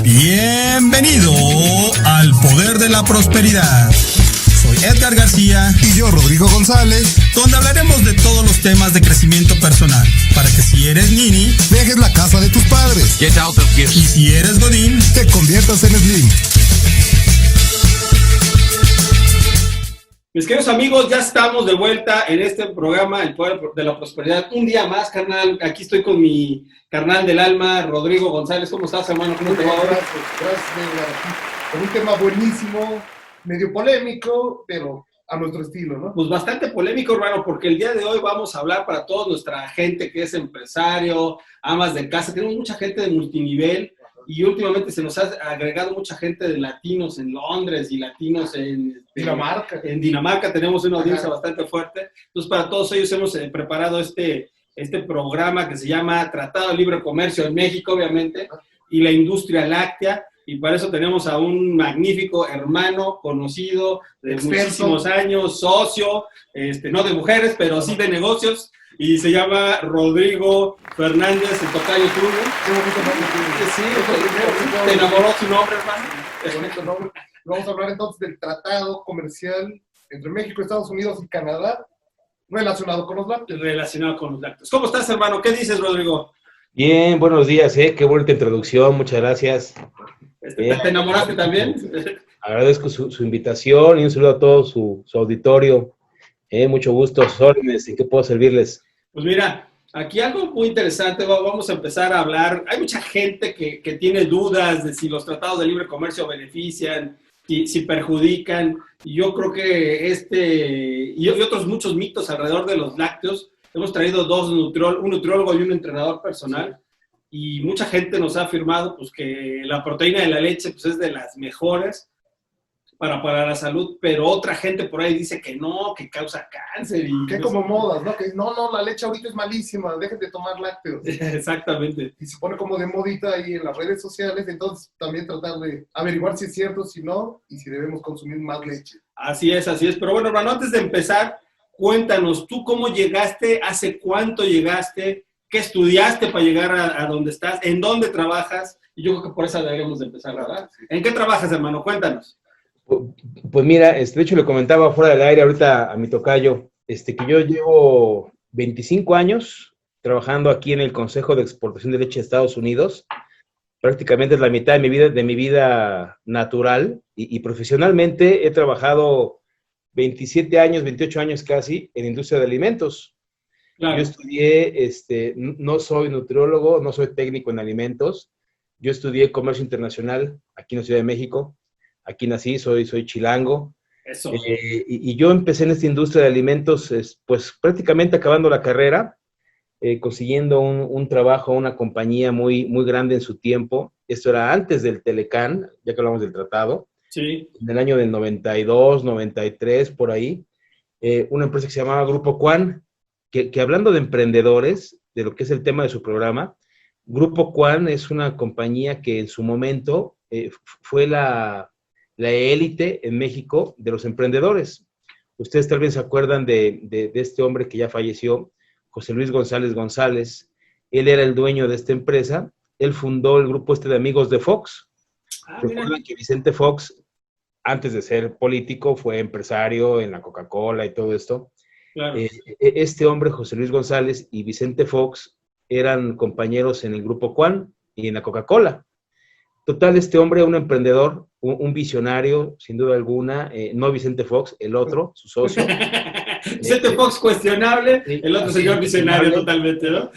Bienvenido al Poder de la Prosperidad. Soy Edgar García y yo, Rodrigo González, donde hablaremos de todos los temas de crecimiento personal, para que si eres nini, dejes la casa de tus padres. Get out of here. Y si eres godín, te conviertas en slim. Mis queridos amigos, ya estamos de vuelta en este programa, El Poder de la Prosperidad. Un día más, carnal. Aquí estoy con mi carnal del alma, Rodrigo González. ¿Cómo estás, hermano? ¿Cómo te va ahora? Gracias, con un tema buenísimo, medio polémico, pero a nuestro estilo, ¿no? Pues bastante polémico, hermano, porque el día de hoy vamos a hablar para toda nuestra gente que es empresario, amas de casa. Tenemos mucha gente de multinivel y últimamente se nos ha agregado mucha gente de latinos en Londres y latinos en Dinamarca. En Dinamarca tenemos una audiencia bastante fuerte. Entonces, para todos ellos hemos preparado este programa que se llama Tratado de Libre Comercio en México, obviamente, y la industria láctea. Y para eso tenemos a un magnífico hermano, conocido de muchísimos años, socio, no de mujeres, pero sí de negocios, y se llama Rodrigo Fernández, el tocayo tuyo. Qué bonito nombre tiene. Sí, ¿te enamoró su nombre, hermano? Qué bonito nombre. Vamos a hablar entonces del tratado comercial entre México, Estados Unidos y Canadá, relacionado con los lácteos. Relacionado con los lácteos. ¿Cómo estás, hermano? ¿Qué dices, Rodrigo? Bien, buenos días, qué bonita introducción, muchas gracias. ¿Te enamoraste también? Agradezco su invitación y un saludo a todo su auditorio. Mucho gusto, sus órdenes, ¿en qué puedo servirles? Pues mira, aquí algo muy interesante, vamos a empezar a hablar. Hay mucha gente que tiene dudas de si los tratados de libre comercio benefician, si perjudican. Y yo creo que y otros muchos mitos alrededor de los lácteos. Hemos traído un nutriólogo y un entrenador personal. Y mucha gente nos ha afirmado pues, que la proteína de la leche pues, es de las mejores para la salud, pero otra gente por ahí dice que no, que causa cáncer. Y que como modas, ¿no? Que no, la leche ahorita es malísima, dejen de tomar lácteos. Exactamente. Y se pone como de modita ahí en las redes sociales, entonces también tratar de averiguar si es cierto, si no, y si debemos consumir más leche. Así es. Pero bueno, hermano, antes de empezar, cuéntanos, ¿tú cómo llegaste? ¿Hace cuánto llegaste? ¿Qué estudiaste para llegar a donde estás? ¿En dónde trabajas? Y yo creo que por eso deberíamos de empezar, ¿verdad? ¿En qué trabajas, hermano? Cuéntanos. Pues mira, de hecho le comentaba fuera del aire ahorita a mi tocayo, que yo llevo 25 años trabajando aquí en el Consejo de Exportación de Leche de Estados Unidos. Prácticamente es la mitad de mi vida natural y profesionalmente he trabajado 27 años, 28 años casi en industria de alimentos. Claro. Yo estudié, no soy nutriólogo, no soy técnico en alimentos. Yo estudié comercio internacional aquí en la Ciudad de México. Aquí nací, soy chilango. Eso. Y yo empecé en esta industria de alimentos, pues prácticamente acabando la carrera, consiguiendo un trabajo, una compañía muy, muy grande en su tiempo. Esto era antes del Telecán, ya que hablamos del tratado. Sí. En el año del 92, 93, por ahí. Una empresa que se llamaba Grupo Quan, que hablando de emprendedores, de lo que es el tema de su programa, Grupo Quan es una compañía que en su momento fue la élite en México de los emprendedores. Ustedes tal vez se acuerdan de este hombre que ya falleció, José Luis González González. Él era el dueño de esta empresa. Él fundó el grupo de amigos de Fox. Recuerdan que Vicente Fox, antes de ser político, fue empresario en la Coca-Cola y todo esto. Claro. Este hombre, José Luis González y Vicente Fox, eran compañeros en el Grupo Quan y en la Coca-Cola. Total, este hombre, un emprendedor, un visionario, sin duda alguna, no Vicente Fox, el otro, su socio. Vicente Fox cuestionable, el otro señor visionario totalmente, ¿no?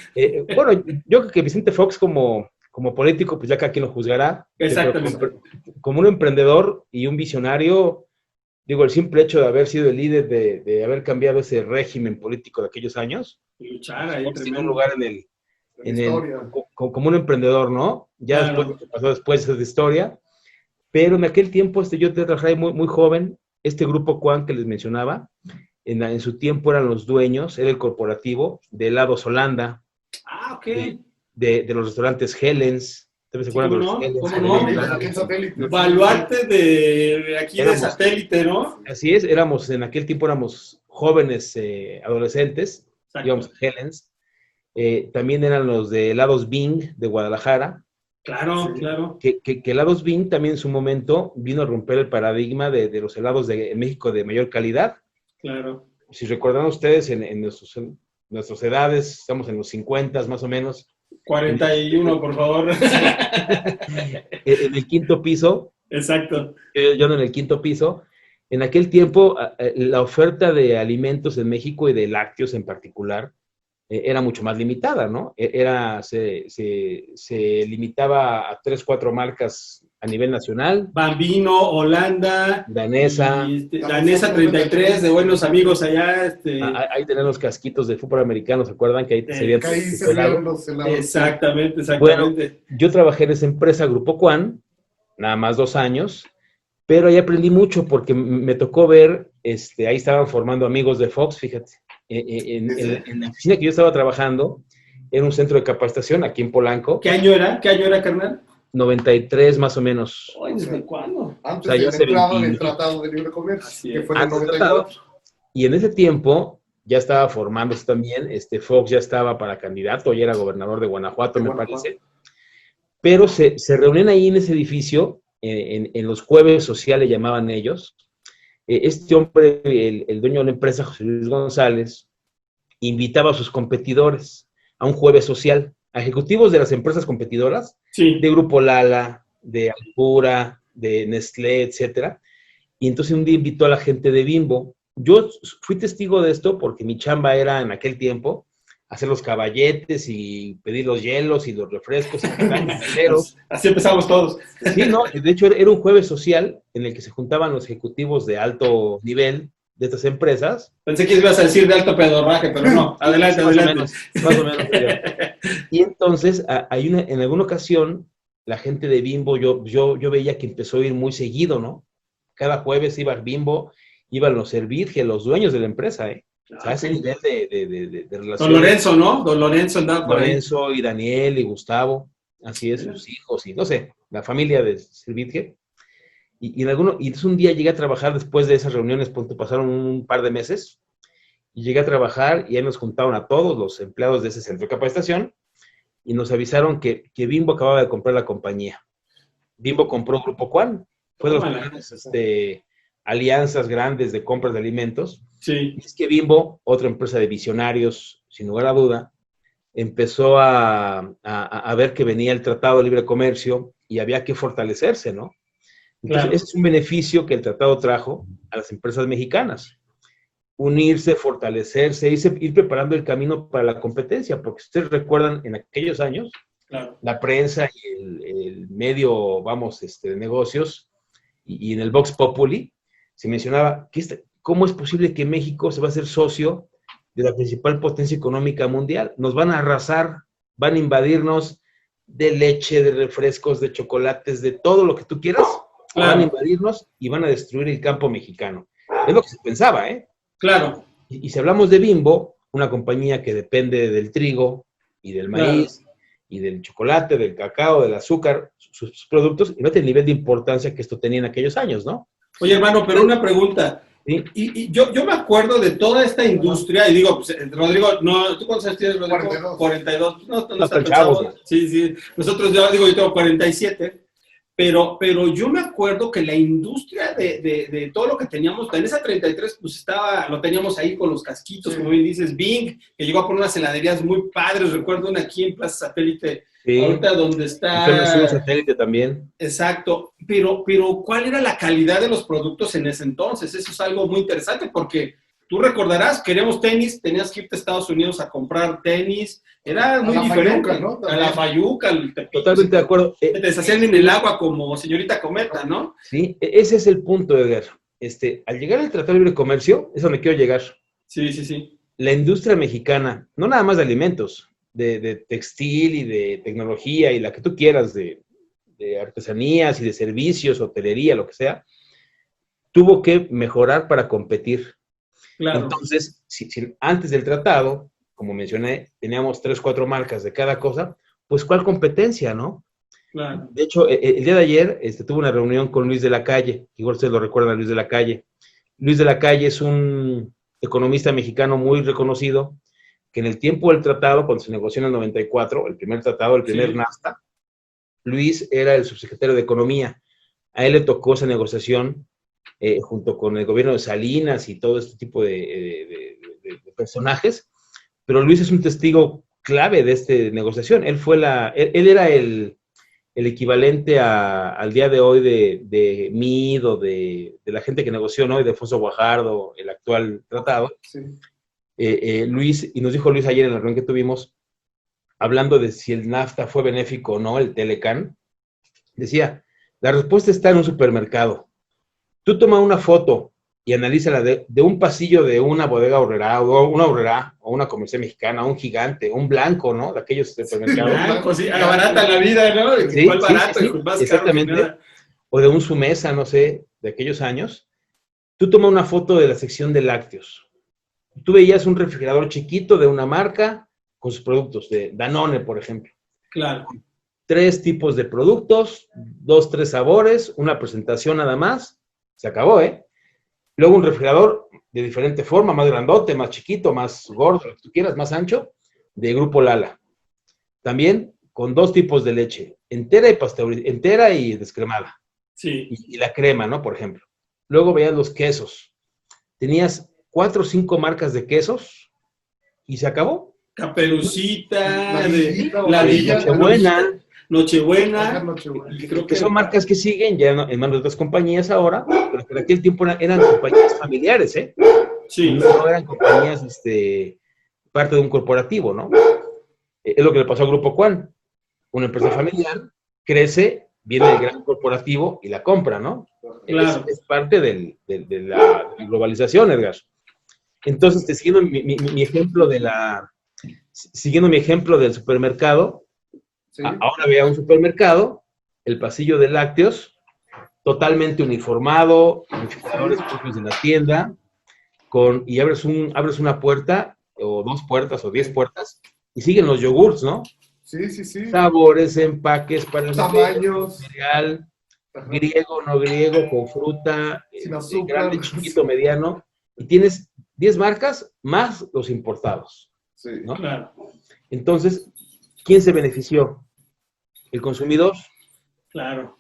Bueno, yo creo que Vicente Fox como político, pues ya cada quien lo juzgará. Exactamente. Como un emprendedor y un visionario, digo, el simple hecho de haber sido el líder, de haber cambiado ese régimen político de aquellos años, y luchar ahí, tiene un lugar como un emprendedor, ¿no? Ya claro. Después, lo que pasó después es de historia, pero en aquel tiempo yo trabajé muy, muy joven. Este Grupo Quan que les mencionaba, en su tiempo eran los dueños, era el corporativo de helados Holanda, ok. de los restaurantes Helens. ¿Ustedes se acuerdan de los Helens? ¿Cómo no? Baluarte de aquí de satélite, ¿no? Así es, en aquel tiempo éramos jóvenes adolescentes, íbamos a Helens. También eran los de helados Bing de Guadalajara, Claro, Sí. claro. Que helados Bean también en su momento vino a romper el paradigma de los helados de México de mayor calidad. Claro. Si recuerdan ustedes, en nuestras edades, estamos en los 50 más o menos, 41, por favor. en el quinto piso, Exacto. yo en el quinto piso, en aquel tiempo la oferta de alimentos en México y de lácteos en particular era mucho más limitada, ¿no? Se limitaba a 3, 4 marcas a nivel nacional. Bambino, Holanda. Danesa. Y Danesa 33, de buenos amigos allá. Ahí tenemos los casquitos de fútbol americano, ¿se acuerdan? Que ahí te servían Que ahí se veían los helados. Exactamente, Bueno, exactamente. yo trabajé en esa empresa, Grupo Cuan, nada más 2 años, pero ahí aprendí mucho porque me tocó ver, ahí estaban formando amigos de Fox, fíjate. En la oficina que yo estaba trabajando, era un centro de capacitación aquí en Polanco. ¿Qué año era? ¿Qué año era, carnal? 93 más o menos. Ay, ¿desde cuándo? Antes O sea, ya de hace la entrada 20. del Tratado de Libre Comercio, Así que es. fue en el Antes del 94. Y en ese tiempo ya estaba formándose también, Fox ya estaba para candidato, ya era gobernador de Guanajuato, me parece. Pero se reunían ahí en ese edificio, en los jueves sociales llamaban ellos. Este hombre, el dueño de la empresa, José Luis González, invitaba a sus competidores a un jueves social, a ejecutivos de las empresas competidoras, Sí. de Grupo Lala, de Alpura, de Nestlé, etcétera. Y entonces un día invitó a la gente de Bimbo. Yo fui testigo de esto porque mi chamba era en aquel tiempo hacer los caballetes y pedir los hielos y los refrescos y los Así empezamos todos. Sí, no, de hecho era un jueves social en el que se juntaban los ejecutivos de alto nivel de estas empresas. Pensé que ibas a decir de alto pedorraje, pero no. Adelante, Más adelante. más o menos. Y entonces, en alguna ocasión, la gente de Bimbo, yo veía que empezó a ir muy seguido, ¿no? Cada jueves iba Bimbo, iban los Servitje, los dueños de la empresa, ¿eh? O sea, ese nivel de relación. Don Lorenzo, ¿no? Don Lorenzo andaba por ahí. Lorenzo y Daniel y Gustavo, así es, sus hijos, y no sé, la familia de Servitje. Y entonces un día llegué a trabajar después de esas reuniones, pasaron un par de meses, y llegué a trabajar y ahí nos juntaron a todos los empleados de ese centro de capacitación y nos avisaron que Bimbo acababa de comprar la compañía. Bimbo compró Grupo Cuan, fue de los primeros alianzas grandes de compras de alimentos. Sí. Y es que Bimbo, otra empresa de visionarios, sin lugar a duda, empezó a ver que venía el Tratado de Libre Comercio y había que fortalecerse, ¿no? Entonces, Claro. ese es un beneficio que el tratado trajo a las empresas mexicanas. Unirse, fortalecerse, ir preparando el camino para la competencia, porque ustedes recuerdan en aquellos años, Claro. la prensa y el medio, de negocios, y en el Vox Populi, se mencionaba cómo es posible que México se va a hacer socio de la principal potencia económica mundial. Nos van a arrasar, van a invadirnos de leche, de refrescos, de chocolates, de todo lo que tú quieras. Claro. Van a invadirnos y van a destruir el campo mexicano. Es lo que se pensaba, ¿eh? Claro. Y si hablamos de Bimbo, una compañía que depende del trigo y del maíz, y del chocolate, del cacao, del azúcar, sus productos, y no tiene el nivel de importancia que esto tenía en aquellos años, ¿no? Oye, hermano, pero una pregunta. Sí. Y yo me acuerdo de toda esta industria, y digo, pues, Rodrigo, no, ¿tú cuántos años tienes, Rodrigo? 42. No tan chavos, ¿no? Sí. Nosotros, yo tengo 47. Pero yo me acuerdo que la industria de todo lo que teníamos, en esa 33, pues lo teníamos ahí con los casquitos, sí. Como bien dices, Bing, que llegó a poner unas heladerías muy padres, recuerdo una aquí en Plaza Satélite, sí. Ahorita donde está... Plaza Satélite también. Exacto, pero ¿cuál era la calidad de los productos en ese entonces? Eso es algo muy interesante, porque tú recordarás, queríamos tenis, tenías que irte a Estados Unidos a comprar tenis, era muy diferente. Fayuca, ¿no? A la Fayuca, totalmente de acuerdo. Te deshacían en el agua como señorita Cometa, ¿no? Sí, ese es el punto, Edgar. Al llegar al Tratado de Libre Comercio, es donde quiero llegar. Sí. La industria mexicana, no nada más de alimentos, de textil y de tecnología y la que tú quieras, de artesanías y de servicios, hotelería, lo que sea, tuvo que mejorar para competir. Claro. Entonces, si antes del tratado, como mencioné, teníamos 3, 4 marcas de cada cosa, pues ¿cuál competencia, no? Claro. De hecho, el día de ayer tuve una reunión con Luis de la Calle, igual ustedes lo recuerdan a Luis de la Calle. Luis de la Calle es un economista mexicano muy reconocido, que en el tiempo del tratado, cuando se negoció en el 94, el primer tratado, el primer NAFTA, Luis era el subsecretario de Economía. A él le tocó esa negociación junto con el gobierno de Salinas y todo este tipo de personajes, pero Luis es un testigo clave de esta negociación. Él era el equivalente al día de hoy de MID o de la gente que negoció, ¿no? Y de Alfonso Guajardo, el actual tratado. Sí. Luis, y nos dijo Luis ayer en la reunión que tuvimos, hablando de si el NAFTA fue benéfico o no, el Telecán, decía, la respuesta está en un supermercado. Tú toma una foto y analízala de un pasillo de una bodega horrera, o una horrera, o una comercial mexicana, un gigante, un blanco, ¿no? De aquellos supermercados. Blanco, sí, abarata la vida, ¿no? Sí, ¿Cuál barato? sí, Más caro que exactamente. nada. O de un Sumesa, no sé, de aquellos años. Tú toma una foto de la sección de lácteos. Tú veías un refrigerador chiquito de una marca con sus productos, de Danone, por ejemplo. Claro. 3 tipos de productos, 2, 3 sabores, una presentación nada más, se acabó, ¿eh? Luego un refrigerador de diferente forma, más grandote, más chiquito, más gordo, lo que tú quieras, más ancho, de Grupo Lala. También con 2 tipos de leche, entera y descremada. Sí. Y la crema, ¿no? Por ejemplo. Luego veías los quesos. Tenías 4 o 5 marcas de quesos y se acabó. Caperucita, La Villa, Nochebuena. Nochebuena. Creo Que son marcas que siguen ya en manos de otras compañías ahora, pero que en aquel tiempo eran compañías familiares, ¿eh? Sí. No eran compañías, parte de un corporativo, ¿no? Es lo que le pasó al Grupo Cuan. Una empresa familiar crece, viene el gran corporativo y la compra, ¿no? Claro. Es parte de la globalización, Edgar. Entonces, siguiendo mi ejemplo siguiendo mi ejemplo del supermercado, Sí. ahora veía un supermercado, el pasillo de lácteos, totalmente uniformado, refrigeradores propios de la tienda, y abres una puerta, o 2 puertas, o 10 puertas, y siguen los yogurts, ¿no? Sí, sí, sí. Sabores, empaques, para el Tamaños. cereal, Ajá. griego, no griego, con fruta, Sin azúcar. grande, chiquito, mediano, y tienes 10 marcas más los importados, Sí. ¿no? Claro. Entonces, ¿quién se benefició? ¿El consumidor? Claro.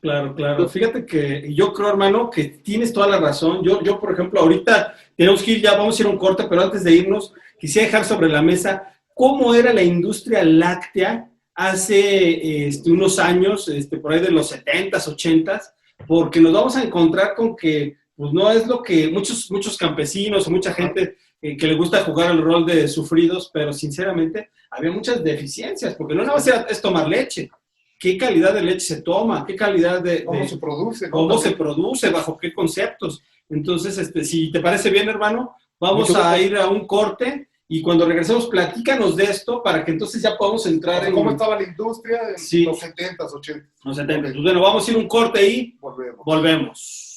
Fíjate que yo creo, hermano, que tienes toda la razón. Yo, por ejemplo, ahorita tenemos que ir, ya vamos a ir a un corte, pero antes de irnos, quisiera dejar sobre la mesa cómo era la industria láctea hace unos años, por ahí de los 70s, 80s, porque nos vamos a encontrar con que pues no es lo que muchos campesinos o mucha gente que le gusta jugar el rol de sufridos, pero sinceramente había muchas deficiencias, porque no nada más es tomar leche. ¿Qué calidad de leche se toma? ¿Qué calidad ¿Cómo se produce? ¿Cómo se produce? ¿Bajo qué conceptos? Entonces, si te parece bien, hermano, vamos a ir a un corte y cuando regresemos, platícanos de esto para que entonces ya podamos entrar en... ¿Cómo estaba la industria en Sí. los 70s, 80s? Los 70. Pues bueno, vamos a ir a un corte y volvemos.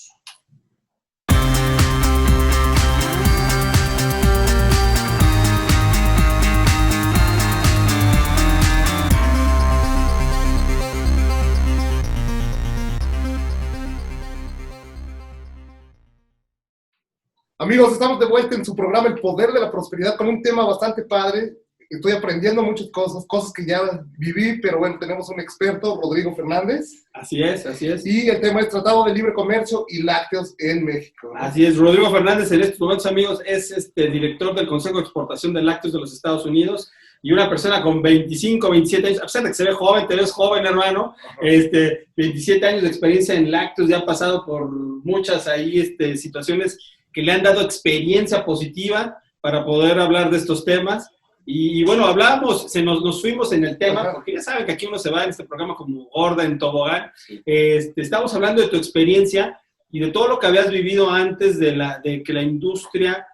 Amigos, estamos de vuelta en su programa El Poder de la Prosperidad con un tema bastante padre. Estoy aprendiendo muchas cosas que ya viví, pero bueno, tenemos un experto, Rodrigo Fernández. Así es. Y el tema es Tratado de Libre Comercio y Lácteos en México, ¿no? Así es, Rodrigo Fernández en estos momentos, amigos, es director del Consejo de Exportación de Lácteos de los Estados Unidos y una persona con 25, 27 años, a pesar de que se ve joven, te ves joven, hermano, 27 años de experiencia en lácteos, ya ha pasado por muchas ahí situaciones que le han dado experiencia positiva para poder hablar de estos temas. Y bueno, hablamos, nos fuimos en el tema, porque ya saben que aquí uno se va en este programa como gorda en tobogán. Estamos hablando de tu experiencia y de todo lo que habías vivido antes de que la industria,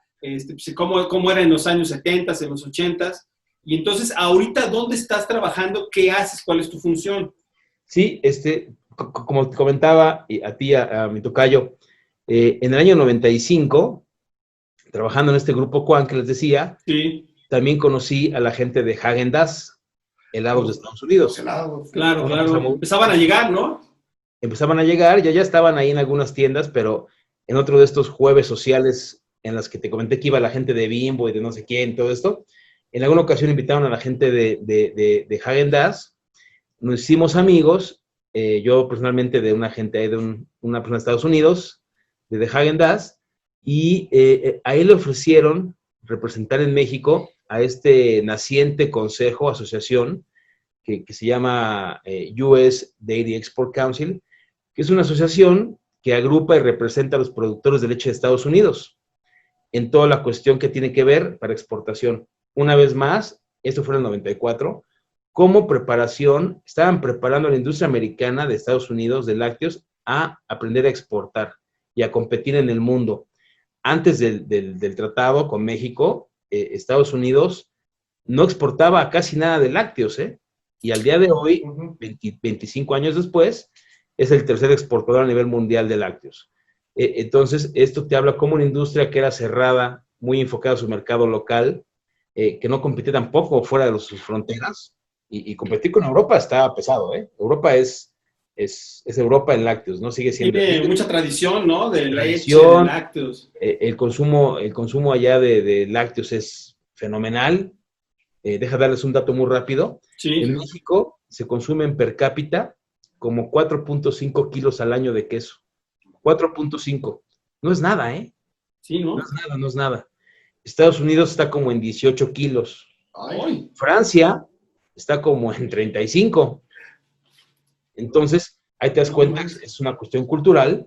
cómo era en los años 70, en los 80. Y entonces, ahorita, ¿dónde estás trabajando? ¿Qué haces? ¿Cuál es tu función? Sí, como te comentaba a ti, a mi tocayo, en el año 95, trabajando en este grupo Cuan que les decía, sí, también conocí a la gente de Häagen-Dazs, helados de Estados Unidos. Helados. Claro. Empezaban a llegar, ¿no? Empezaban a llegar, ya estaban ahí en algunas tiendas, pero en otro de estos jueves sociales en las que te comenté que iba la gente de Bimbo y de no sé quién, todo esto, en alguna ocasión invitaron a la gente de Häagen-Dazs, nos hicimos amigos yo personalmente de una gente ahí, una persona de Estados Unidos, de Häagen-Dazs, y a él le ofrecieron representar en México a este naciente consejo, asociación, que se llama US Dairy Export Council, que es una asociación que agrupa y representa a los productores de leche de Estados Unidos en toda la cuestión que tiene que ver para exportación. Una vez más, esto fue en el 94, como preparación, estaban preparando a la industria americana de Estados Unidos de lácteos a aprender a exportar y a competir en el mundo. Antes del tratado con México, Estados Unidos no exportaba casi nada de lácteos, y al día de hoy, 25 años después, es el tercer exportador a nivel mundial de lácteos. Entonces, esto te habla como una industria que era cerrada, muy enfocada a su mercado local, que no competía tampoco fuera de sus fronteras, y competir con Europa está pesado, Europa es Europa en lácteos, ¿no? Sigue siendo... Tiene mucha tradición, ¿no? De leche, de lácteos. El consumo allá de lácteos es fenomenal. Deja darles un dato muy rápido. Sí. En México se consumen per cápita como 4.5 kilos al año de queso. 4.5. No es nada, Sí, ¿no? No es nada. Estados Unidos está como en 18 kilos. Ay. Francia está como en 35. Entonces, ahí te das cuenta que es una cuestión cultural,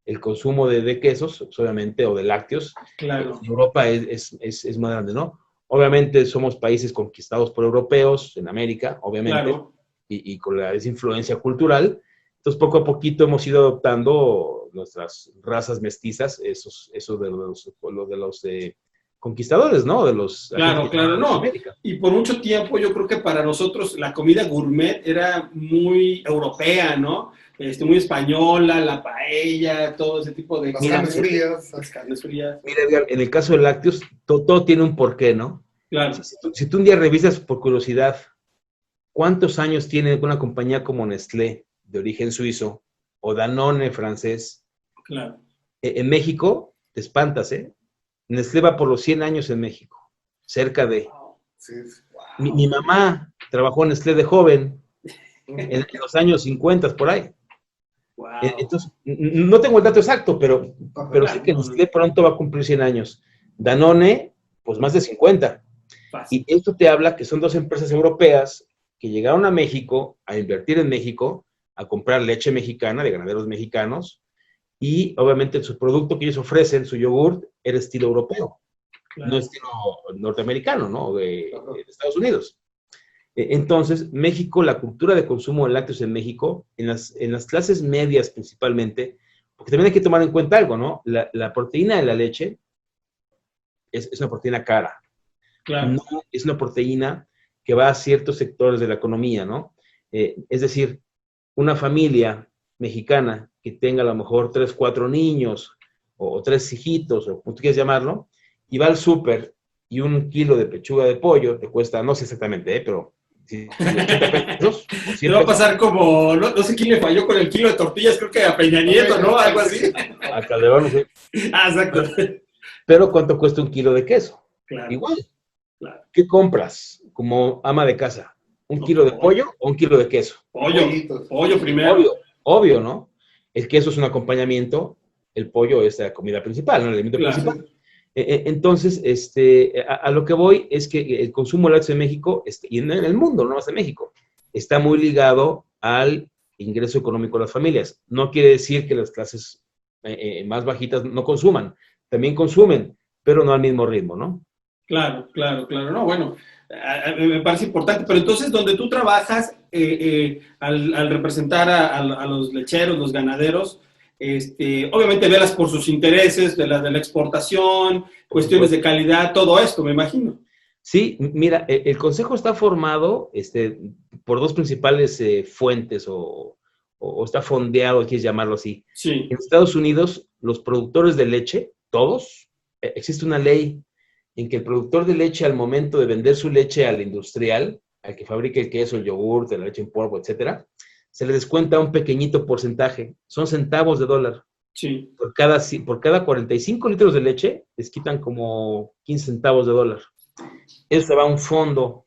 el consumo de quesos, obviamente, o de lácteos. Claro. En Europa es más grande, ¿no? Obviamente somos países conquistados por europeos, en América, obviamente, Claro. y con esa influencia cultural. Entonces, poco a poquito hemos ido adoptando nuestras razas mestizas, eso de los conquistadores, ¿no? De los... Claro, no. América. Y por mucho tiempo yo creo que para nosotros la comida gourmet era muy europea, ¿no? Muy española, la paella, todo ese tipo de... Las carnes frías. Las carnes frías. Mira, Edgar, en el caso de lácteos, todo tiene un porqué, ¿no? Claro. Si tú un día revisas por curiosidad, ¿cuántos años tiene una compañía como Nestlé, de origen suizo, o Danone francés? Claro. En México, te espantas, Nestlé va por los 100 años en México, cerca de... Sí. Wow. Mi mamá trabajó en Nestlé de joven, en los años 50, por ahí. Wow. Entonces, no tengo el dato exacto, pero sí que Nestlé pronto va a cumplir 100 años. Danone, pues más de 50. Fácil. Y esto te habla que son dos empresas europeas que llegaron a México a invertir en México, a comprar leche mexicana de ganaderos mexicanos, y obviamente su producto que ellos ofrecen, su yogurt, era estilo europeo, claro, no estilo norteamericano, ¿no? De Estados Unidos. Entonces, México, la cultura de consumo de lácteos en México, en las clases medias principalmente, porque también hay que tomar en cuenta algo, ¿no? La proteína de la leche es una proteína cara. Claro. No es una proteína que va a ciertos sectores de la economía, ¿no? Es decir, una familia mexicana que tenga a lo mejor 3, 4 niños, o 3 hijitos, o como tú quieras llamarlo, y va al súper y 1 kilo de pechuga de pollo te cuesta, no sé exactamente, pero 80 pesos. Te va a pasar como, no sé quién le falló con el kilo de tortillas, creo que a Peña Nieto, ¿no? Algo así. A Calderón, no sé. Exacto. Pero ¿cuánto cuesta 1 kilo de queso? Claro. Igual. Claro. ¿Qué compras como ama de casa? ¿1 kilo de pollo o 1 kilo de queso? Pollo primero. Obvio, ¿no? El queso es un acompañamiento, el pollo es la comida principal, ¿no? El alimento principal. Entonces, a lo que voy es que el consumo de lácteos en México, y en el mundo, no más en México, está muy ligado al ingreso económico de las familias. No quiere decir que las clases más bajitas no consuman, también consumen, pero no al mismo ritmo, ¿no? Claro. No, bueno, me parece importante. Pero entonces, donde tú trabajas, al representar a los lecheros, los ganaderos, obviamente velas por sus intereses de la exportación, cuestiones de calidad, todo esto, me imagino. Sí, mira, el consejo está formado por 2 principales fuentes o está fondeado, quieres llamarlo así. Sí. En Estados Unidos, los productores de leche, todos, existe una ley en que el productor de leche, al momento de vender su leche al industrial, al que fabrica el queso, el yogur, la leche en polvo, etcétera, se le descuenta un pequeñito porcentaje, son centavos de dólar. Sí. Por cada 45 litros de leche, les quitan como 15 centavos de dólar. Eso se va a un fondo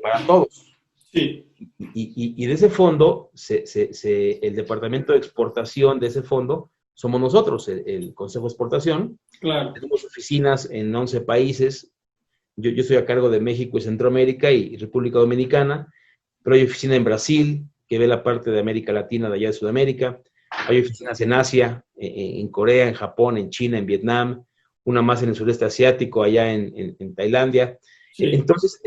para todos. Sí, Y de ese fondo, el departamento de exportación de ese fondo somos nosotros, el Consejo de Exportación. claro. Tenemos oficinas en 11 países. Yo estoy a cargo de México y Centroamérica y República Dominicana, pero hay oficina en Brasil, que ve la parte de América Latina, de allá de Sudamérica. Hay oficinas en Asia, en Corea, en Japón, en China, en Vietnam, una más en el sureste asiático, allá en Tailandia. Sí, Entonces,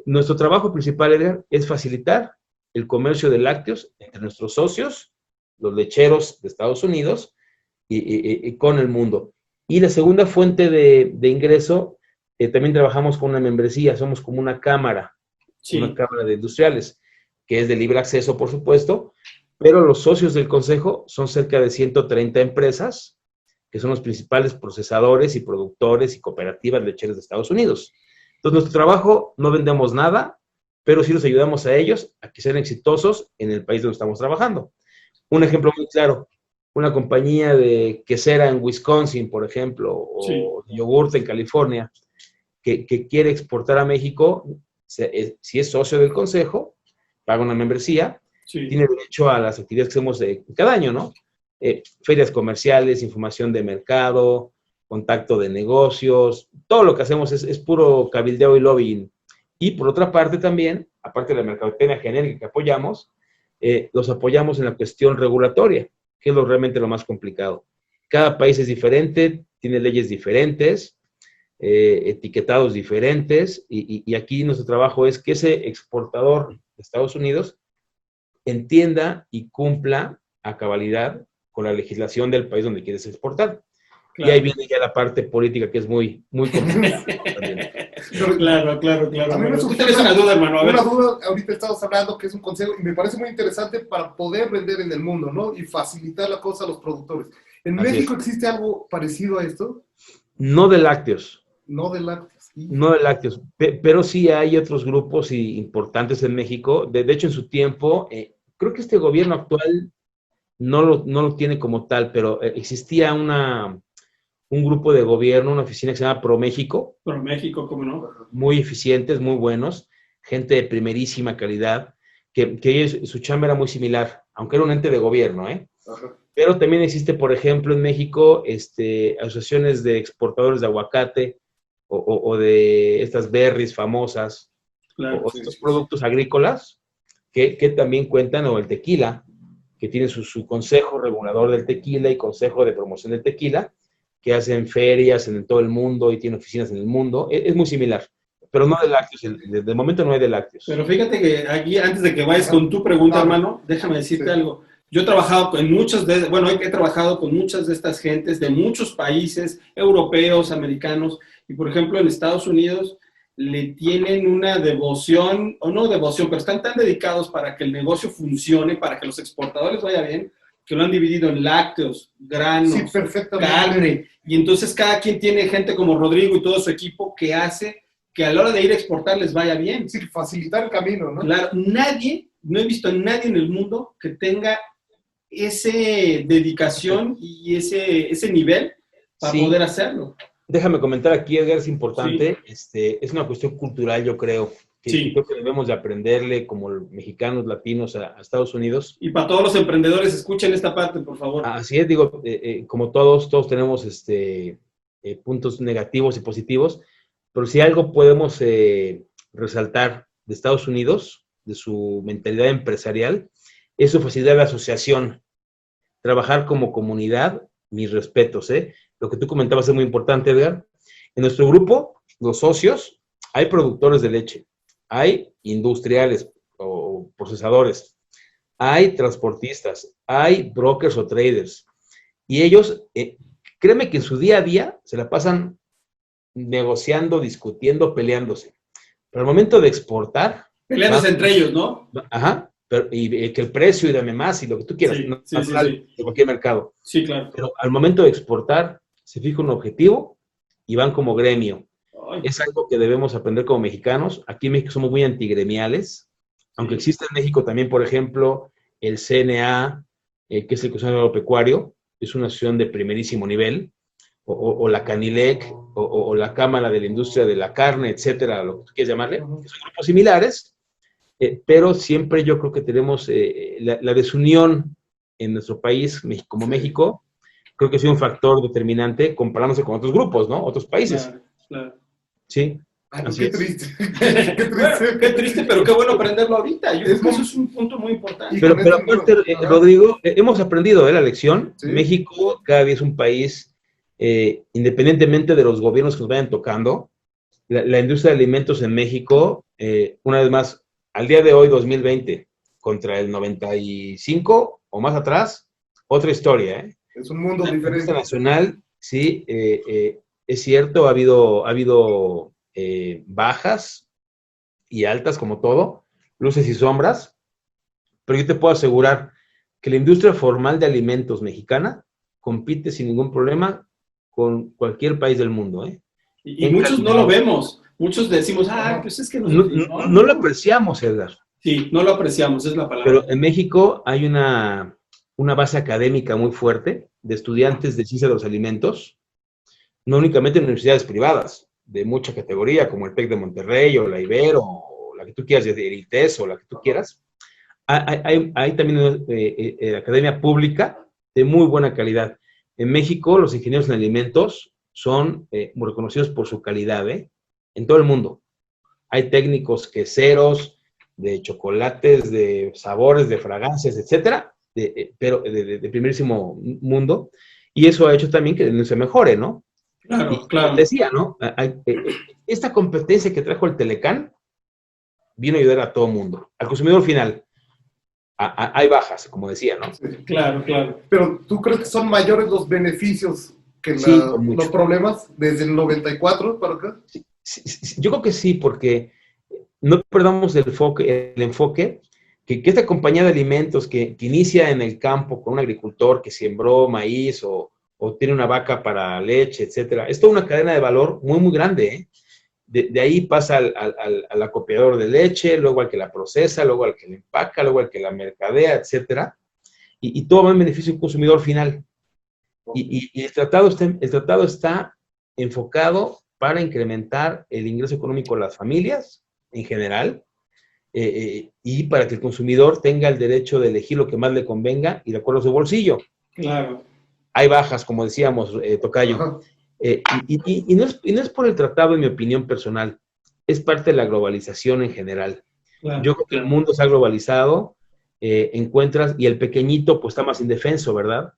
nuestro trabajo principal, Edgar, es facilitar el comercio de lácteos entre nuestros socios, los lecheros de Estados Unidos, y con el mundo. Y la segunda fuente de ingreso, también trabajamos con una membresía, somos como una cámara sí, de industriales, que es de libre acceso, por supuesto, pero los socios del consejo son cerca de 130 empresas, que son los principales procesadores y productores y cooperativas lecheras de Estados Unidos. Entonces, nuestro trabajo, no vendemos nada, pero sí los ayudamos a ellos a que sean exitosos en el país donde estamos trabajando. Un ejemplo muy claro, una compañía de quesera en Wisconsin, por ejemplo, sí, o de yogurte en California, que quiere exportar a México, si es socio del consejo, paga una membresía, sí. tiene derecho a las actividades que hacemos cada año, ¿no? Ferias comerciales, información de mercado, contacto de negocios, todo lo que hacemos es puro cabildeo y lobbying. Y por otra parte también, aparte de la mercadotecnia genérica que apoyamos, los apoyamos en la cuestión regulatoria, que es realmente lo más complicado. Cada país es diferente, tiene leyes diferentes, etiquetados diferentes, y aquí nuestro trabajo es que ese exportador de Estados Unidos entienda y cumpla a cabalidad con la legislación del país donde quieres exportar. Claro. Y ahí viene ya la parte política que es muy, muy complicada. Claro, claro, claro. A mí me Tú surgió tienes una duda, hermano. A ver. una duda, ahorita estabas hablando que es un consejo y me parece muy interesante para poder vender en el mundo, ¿no? Y facilitar la cosa a los productores. ¿En Así México es. existe algo parecido a esto? No de lácteos. No de lácteos. No de lácteos, pero sí hay otros grupos importantes en México. De hecho, en su tiempo, creo que este gobierno actual no lo tiene como tal, pero existía un grupo de gobierno, una oficina que se llama ProMéxico. Por México, ¿cómo no? Muy eficientes, muy buenos, gente de primerísima calidad, que ellos, su chamba era muy similar, aunque era un ente de gobierno, ¿eh? Ajá. Pero también existe, por ejemplo, en México, asociaciones de exportadores de aguacate o de estas berries famosas, Claro. o estos productos agrícolas que también cuentan, o el tequila, que tiene su consejo regulador del tequila y consejo de promoción del tequila, que hacen ferias en todo el mundo y tiene oficinas en el mundo. Es muy similar, pero no de lácteos. De momento no hay de lácteos. Pero fíjate que aquí, antes de que vayas con tu pregunta, hermano, déjame decirte algo. Yo he trabajado con he trabajado con muchas de estas gentes de muchos países, europeos, americanos, y por ejemplo en Estados Unidos le tienen una devoción, o no devoción, pero están tan dedicados para que el negocio funcione, para que los exportadores vaya bien, que lo han dividido en lácteos, granos, Sí, perfectamente. carne, y entonces cada quien tiene gente como Rodrigo y todo su equipo que hace que a la hora de ir a exportar les vaya bien. Sí, facilitar el camino, ¿no? Claro, no he visto a nadie en el mundo que tenga ese dedicación y ese nivel para poder hacerlo. Déjame comentar aquí, Edgar, es importante, es una cuestión cultural, yo creo, que creo que debemos de aprenderle como mexicanos, latinos a Estados Unidos. Y para todos los emprendedores, escuchen esta parte, por favor. Así es, digo, como todos tenemos puntos negativos y positivos, pero si algo podemos resaltar de Estados Unidos, de su mentalidad empresarial, es su facilidad de asociación, trabajar como comunidad, mis respetos, Lo que tú comentabas es muy importante, Edgar. En nuestro grupo, los socios, hay productores de leche, hay industriales o procesadores, hay transportistas, hay brokers o traders, y ellos, créeme que en su día a día se la pasan negociando, discutiendo, peleándose. Pero al momento de exportar... Peleándose entre ellos, ¿no? Ajá, y que el precio y dame más y lo que tú quieras, natural de cualquier mercado. Sí, claro. Pero al momento de exportar, se fija un objetivo y van como gremio. Ay. Es algo que debemos aprender como mexicanos. Aquí en México somos muy antigremiales, aunque existe en México también, por ejemplo, el CNA, que es el Consejo Agropecuario, es una asociación de primerísimo nivel, o la Canilec, o la Cámara de la Industria de la Carne, etcétera, lo que tú quieras llamarle, que son grupos similares, pero siempre yo creo que tenemos la desunión en nuestro país, como México, creo que ha sido un factor determinante comparándose con otros grupos, ¿no? Otros países. Claro, claro. Sí. Ay, Así qué es. triste. Qué Bueno, triste. qué triste, pero qué bueno aprenderlo ahorita. Yo creo que muy- eso es un punto muy importante. Y Pero con esto aparte, Ajá. Rodrigo, hemos aprendido la lección. Sí. México cada día es un país, independientemente de los gobiernos que nos vayan tocando, la industria de alimentos en México, una vez más, al día de hoy, 2020, contra el 95 o más atrás, otra historia, ¿eh? Es un mundo La diferente. industria nacional, sí, es cierto, ha habido bajas y altas como todo, luces y sombras, pero yo te puedo asegurar que la industria formal de alimentos mexicana compite sin ningún problema con cualquier país del mundo, ¿eh? Y muchos no lo vemos. Muchos decimos, pues es que No lo apreciamos, Edgar. Sí, no lo apreciamos, es la palabra. Pero en México hay una base académica muy fuerte de estudiantes de ciencia de los alimentos, no únicamente en universidades privadas, de mucha categoría, como el TEC de Monterrey, o la Ibero, o la que tú quieras, el ITES, o la que tú quieras. Hay también una academia pública de muy buena calidad. En México, los ingenieros en alimentos son muy reconocidos por su calidad, en todo el mundo. Hay técnicos queseros, de chocolates, de sabores, de fragancias, etcétera, pero de primerísimo mundo, y eso ha hecho también que no se mejore, ¿no? Claro, Y claro. te decía, ¿no? Esta competencia que trajo el Telecán vino a ayudar a todo mundo, al consumidor final. Hay bajas, como decía, ¿no? Sí. Claro, claro. Pero ¿tú crees que son mayores los beneficios que Sí, por mucho. los problemas desde el 94 para acá? Sí, yo creo que sí, porque no perdamos el enfoque que esta compañía de alimentos que inicia en el campo con un agricultor que sembró maíz o tiene una vaca para leche, etcétera, es toda una cadena de valor muy, muy grande, ¿eh? De ahí pasa al acopiador de leche, luego al que la procesa, luego al que la empaca, luego al que la mercadea, etcétera, y todo va en beneficio del consumidor final. Y el tratado está enfocado para incrementar el ingreso económico de las familias en general, y para que el consumidor tenga el derecho de elegir lo que más le convenga y de acuerdo a su bolsillo. Claro. Hay bajas, como decíamos, Tocayo. Y no es por el tratado, en mi opinión personal, es parte de la globalización en general. Claro, Yo creo que el mundo se ha globalizado, encuentras, y el pequeñito pues está más indefenso, ¿verdad?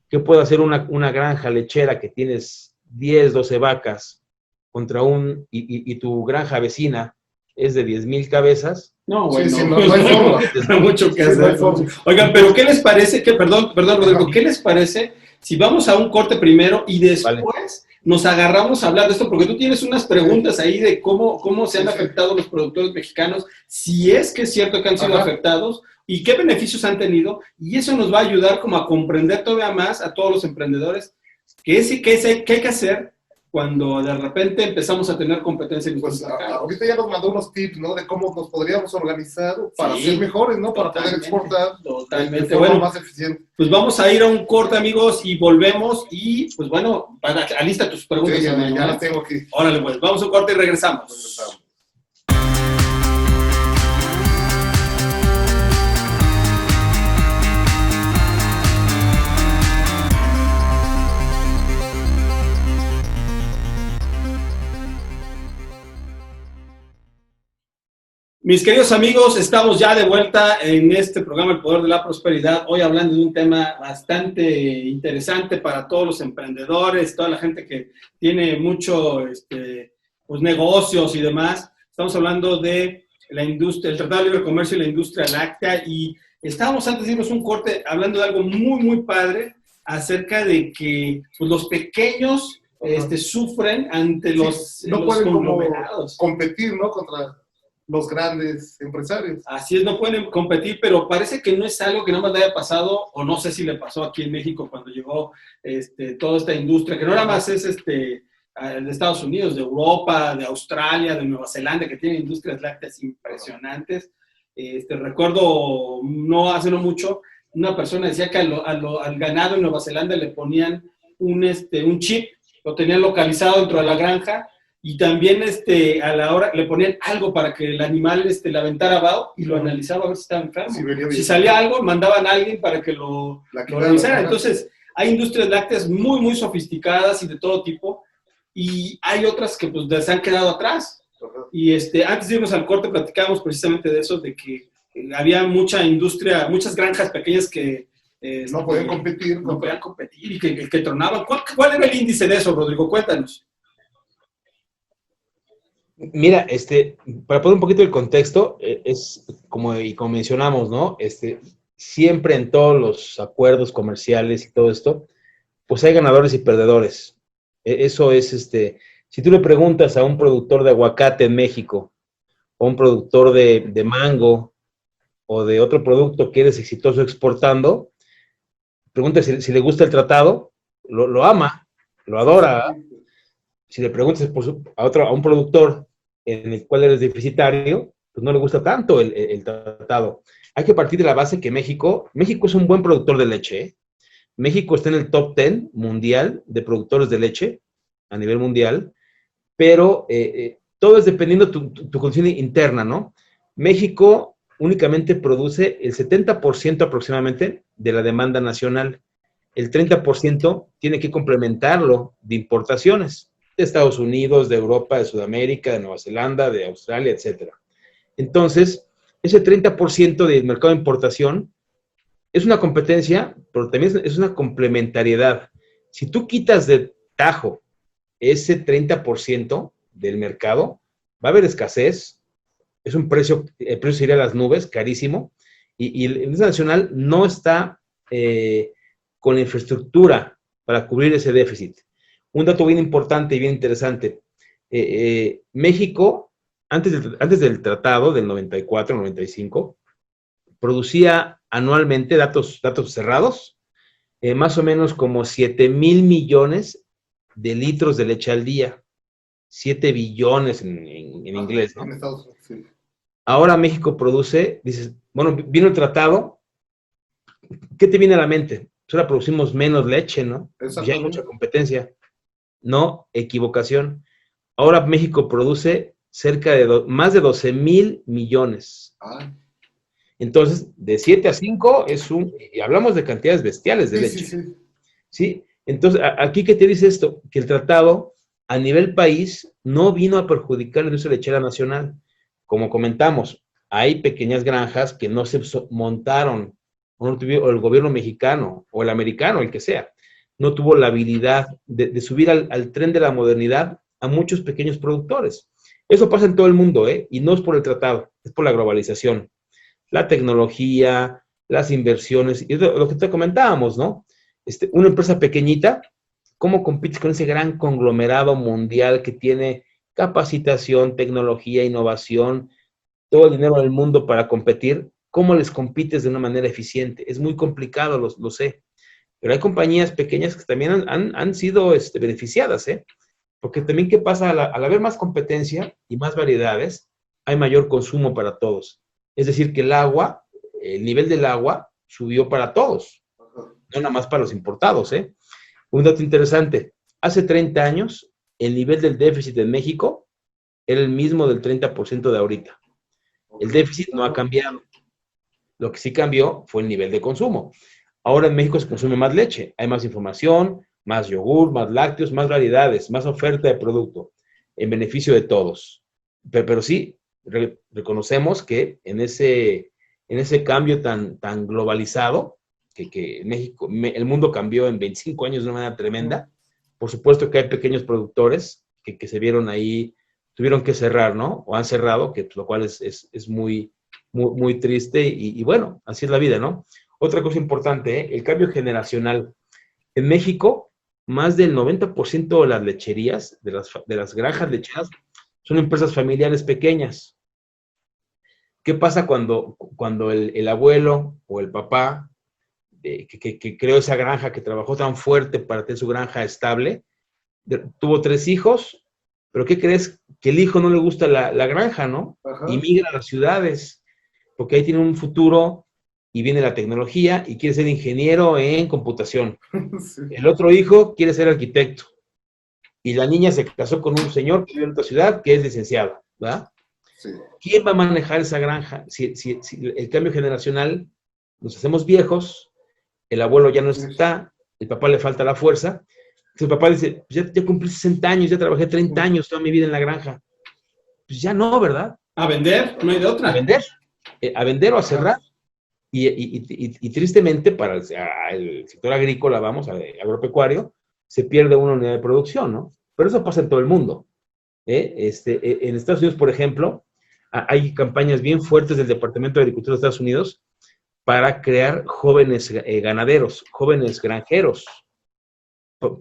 ¿Qué puede hacer una granja lechera que tienes 10, 12 vacas contra y tu granja vecina es de 10,000 cabezas? No, Sí, bueno, sí, no hay forma. no hay mucho que Sí, no hay hacer. forma. Oigan, pero ¿qué les parece? Perdón, Rodrigo, ¿qué les parece si vamos a un corte primero y después nos agarramos a hablar de esto? Porque tú tienes unas preguntas ahí de cómo se han afectado los productores mexicanos, si es que es cierto que han sido afectados y qué beneficios han tenido, y eso nos va a ayudar como a comprender todavía más a todos los emprendedores qué hay que hacer cuando de repente empezamos a tener competencia en Pues nuestros mercados. ahorita ya nos mandó unos tips, ¿no? De cómo nos podríamos organizar para ser mejores, ¿no? Para poder exportar Totalmente. de forma Bueno, más eficiente. pues vamos a ir a un corte, amigos, y volvemos. Y pues bueno, alista tus preguntas. Sí, hermano, ya ¿eh? las tengo aquí. Órale, pues vamos a un corte y regresamos. Regresamos. Mis queridos amigos, estamos ya de vuelta en este programa El Poder de la Prosperidad, hoy hablando de un tema bastante interesante para todos los emprendedores, toda la gente que tiene mucho pues, negocios y demás. Estamos hablando de la industria, el Tratado de Libre Comercio y la industria láctea, y estábamos antes de irnos un corte hablando de algo muy, muy padre acerca de que pues, los pequeños sufren ante los, no los pueden como conglomerados. competir, ¿no? Contra los grandes empresarios. Así es, no pueden competir, pero parece que no es algo que no más le haya pasado, o no sé si le pasó aquí en México cuando llegó toda esta industria, que no nada más es de Estados Unidos, de Europa, de Australia, de Nueva Zelanda, que tienen industrias lácteas impresionantes. Recuerdo, hace no mucho, una persona decía que al ganado en Nueva Zelanda le ponían un chip, lo tenían localizado dentro de la granja, y también a la hora le ponían algo para que el animal la aventara abajo y lo analizaba a ver si estaba enfermo. Si salía algo, mandaban a alguien para que lo revisara. Entonces, hay industrias lácteas muy, muy sofisticadas y de todo tipo, y hay otras que pues se han quedado atrás. Y antes de irnos al corte platicábamos precisamente de eso, de que había mucha industria, muchas granjas pequeñas que no podían competir. No podían competir y que tronaban. ¿Cuál era el índice de eso, Rodrigo? Cuéntanos. Mira, para poner un poquito el contexto, es como mencionamos, ¿no? Siempre en todos los acuerdos comerciales y todo esto, pues hay ganadores y perdedores. Eso es, si tú le preguntas a un productor de aguacate en México, o un productor de mango, o de otro producto que eres exitoso exportando, pregunta si le gusta el tratado, lo ama, lo adora. Si le preguntas a un productor en el cual eres deficitario, pues no le gusta tanto el tratado. Hay que partir de la base que México es un buen productor de leche, ¿eh? México está en el top 10 mundial de productores de leche a nivel mundial, pero todo es dependiendo de tu condición interna, ¿no? México únicamente produce el 70% aproximadamente de la demanda nacional. El 30% tiene que complementarlo de importaciones de Estados Unidos, de Europa, de Sudamérica, de Nueva Zelanda, de Australia, etc. Entonces, ese 30% del mercado de importación es una competencia, pero también es una complementariedad. Si tú quitas de tajo ese 30% del mercado, va a haber escasez, el precio se irá a las nubes, carísimo, y la industria nacional no está con la infraestructura para cubrir ese déficit. Un dato bien importante y bien interesante, México, antes del tratado del 94, 95, producía anualmente, datos cerrados, más o menos como 7,000 millones de litros de leche al día. 7 billones en inglés, ¿no? En Estados Unidos, sí. Ahora México produce, dices, bueno, vino el tratado, ¿qué te viene a la mente? Pues ahora producimos menos leche, ¿no? Ya hay mucha competencia. No, equivocación. Ahora México produce cerca de más de 12,000 millones. Entonces, de 7 a 5 y hablamos de cantidades bestiales de leche. Sí. Entonces, aquí, ¿qué te dice esto? Que el tratado, a nivel país, no vino a perjudicar la industria lechera nacional. Como comentamos, hay pequeñas granjas que no se montaron, o el gobierno mexicano, o el americano, el que sea, no tuvo la habilidad de subir al tren de la modernidad a muchos pequeños productores. Eso pasa en todo el mundo, ¿eh? Y no es por el tratado, es por la globalización. La tecnología, las inversiones, y lo que te comentábamos, ¿no? Una empresa pequeñita, ¿cómo compites con ese gran conglomerado mundial que tiene capacitación, tecnología, innovación, todo el dinero del mundo para competir? ¿Cómo les compites de una manera eficiente? Es muy complicado, lo sé. Pero hay compañías pequeñas que también han sido beneficiadas, ¿eh? Porque también, ¿qué pasa? Al haber más competencia y más variedades, hay mayor consumo para todos. Es decir, que el nivel del agua subió para todos, no nada más para los importados, ¿eh? Un dato interesante, hace 30 años, el nivel del déficit en México era el mismo del 30% de ahorita. El déficit no ha cambiado. Lo que sí cambió fue el nivel de consumo. Ahora en México se consume más leche, hay más información, más yogur, más lácteos, más variedades, más oferta de producto, en beneficio de todos. Pero sí, reconocemos que en ese cambio tan globalizado, que en México, el mundo cambió en 25 años de una manera tremenda, por supuesto que hay pequeños productores que se vieron ahí, tuvieron que cerrar, ¿no? O han cerrado, lo cual es muy, muy, muy triste y bueno, así es la vida, ¿no? Otra cosa importante, ¿eh? El cambio generacional. En México, más del 90% de las lecherías, de las granjas lecheras, son empresas familiares pequeñas. ¿Qué pasa cuando el abuelo o el papá que creó esa granja, que trabajó tan fuerte para tener su granja estable, tuvo 3 hijos, pero ¿qué crees? Que el hijo no le gusta la granja, ¿no? Y migra a las ciudades, porque ahí tiene un futuro y viene la tecnología y quiere ser ingeniero en computación. Sí. El otro hijo quiere ser arquitecto. y la niña se casó con un señor que vive en otra ciudad que es licenciado, ¿verdad? Sí. ¿Quién va a manejar esa granja? Si el cambio generacional, nos hacemos viejos, el abuelo ya no está, el papá le falta la fuerza, el papá dice, ya cumplí 60 años, ya trabajé 30 años toda mi vida en la granja. Pues ya no, ¿verdad? A vender, no hay de otra. A vender o a cerrar. Y tristemente para el sector agrícola, agropecuario, se pierde una unidad de producción, ¿no? Pero eso pasa en todo el mundo. En Estados Unidos, por ejemplo, hay campañas bien fuertes del Departamento de Agricultura de Estados Unidos para crear jóvenes ganaderos, jóvenes granjeros,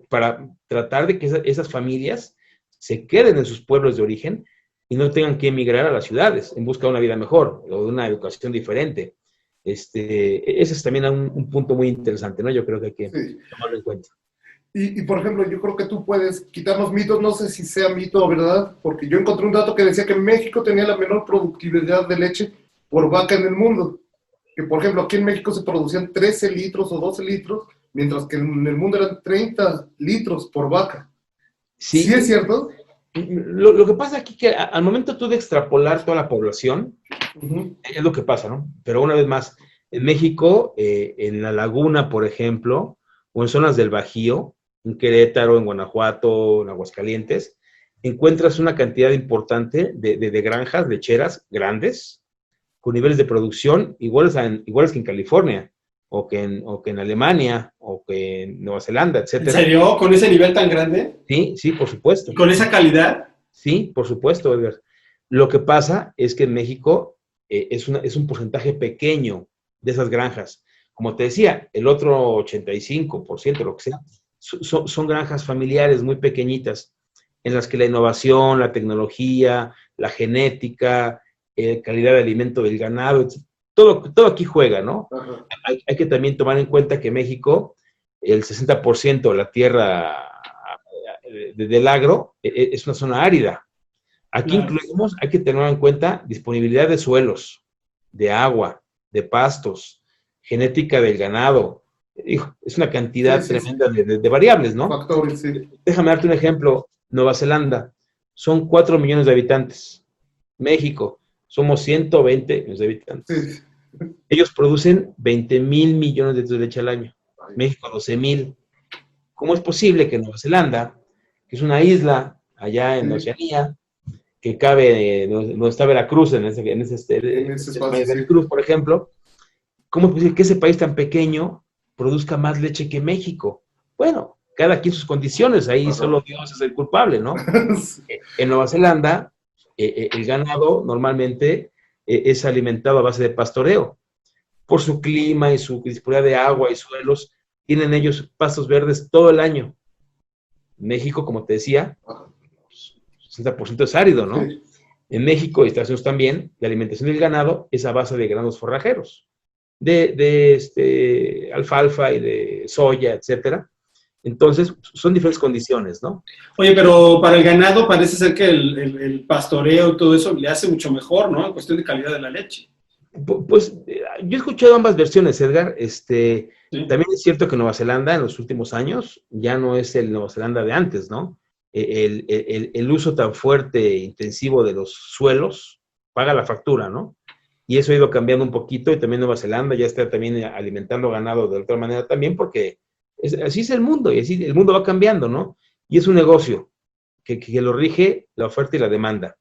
para tratar de que esas familias se queden en sus pueblos de origen y no tengan que emigrar a las ciudades en busca de una vida mejor o de una educación diferente. Ese es también un punto muy interesante, ¿no? Yo creo que hay que tomarlo en cuenta. Y, por ejemplo, yo creo que tú puedes quitarnos mitos, no sé si sea mito o verdad, porque yo encontré un dato que decía que México tenía la menor productividad de leche por vaca en el mundo. Que, por ejemplo, aquí en México se producían 13 litros o 12 litros, mientras que en el mundo eran 30 litros por vaca. Sí, ¿Sí es cierto? Lo que pasa aquí es que al momento tú de extrapolar toda la población, es lo que pasa, ¿no? Pero una vez más, en México, en la Laguna, por ejemplo, o en zonas del Bajío, en Querétaro, en Guanajuato, en Aguascalientes, encuentras una cantidad importante de granjas lecheras grandes, con niveles de producción iguales que en California, o que en Alemania, o que en Nueva Zelanda, etc. ¿En serio? ¿Con ese nivel tan grande? Sí, por supuesto. ¿Y con esa calidad? Sí, por supuesto, Edgar. Lo que pasa es que en México es un porcentaje pequeño de esas granjas. Como te decía, el otro 85%, lo que sea, son granjas familiares muy pequeñitas, en las que la innovación, la tecnología, la genética, calidad de alimento del ganado, todo aquí juega, ¿no? Hay que también tomar en cuenta que México, el 60% de la tierra del agro es una zona árida. Aquí incluimos, hay que tener en cuenta disponibilidad de suelos, de agua, de pastos, genética del ganado. Es una cantidad tremenda de variables, ¿no? Factores, sí. Déjame darte un ejemplo. Nueva Zelanda, son 4 millones de habitantes. México, somos 120 millones de habitantes. Sí. Ellos producen 20,000 millones de litros de leche al año. México, 12,000. ¿Cómo es posible que Nueva Zelanda, que es una isla allá en Oceanía, que cabe, no está Veracruz, en ese espacio, Veracruz, por ejemplo, ¿cómo es posible que ese país tan pequeño produzca más leche que México? Bueno, cada quien sus condiciones, ahí solo Dios es el culpable, ¿no? En Nueva Zelanda, el ganado normalmente es alimentado a base de pastoreo. Por su clima y su disponibilidad de agua y suelos, tienen ellos pastos verdes todo el año. México, como te decía, 60% es árido, ¿no? Sí. En México y Estados Unidos también, la alimentación del ganado es a base de granos forrajeros, de alfalfa y de soya, etcétera. Entonces, son diferentes condiciones, ¿no? Oye, pero para el ganado parece ser que el pastoreo y todo eso le hace mucho mejor, ¿no? En cuestión de calidad de la leche. Pues yo he escuchado ambas versiones, Edgar. Sí. También es cierto que Nueva Zelanda en los últimos años ya no es el Nueva Zelanda de antes, ¿no? El uso tan fuerte e intensivo de los suelos paga la factura, ¿no? Y eso ha ido cambiando un poquito y también Nueva Zelanda ya está también alimentando ganado de otra manera también porque así es el mundo y así el mundo va cambiando, ¿no? Y es un negocio que lo rige la oferta y la demanda.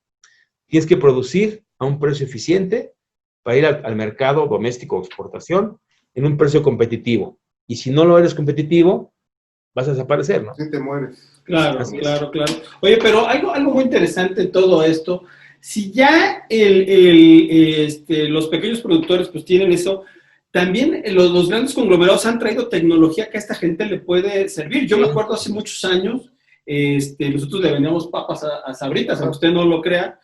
Tienes que producir a un precio eficiente para ir al mercado doméstico o exportación en un precio competitivo. Y si no lo eres competitivo, vas a desaparecer, ¿no? Sí, te mueres. Claro. Oye, pero algo muy interesante en todo esto, si ya los pequeños productores pues tienen eso, también los grandes conglomerados han traído tecnología que a esta gente le puede servir. Yo me acuerdo hace muchos años, nosotros le vendíamos papas a Sabritas, aunque usted no lo crea,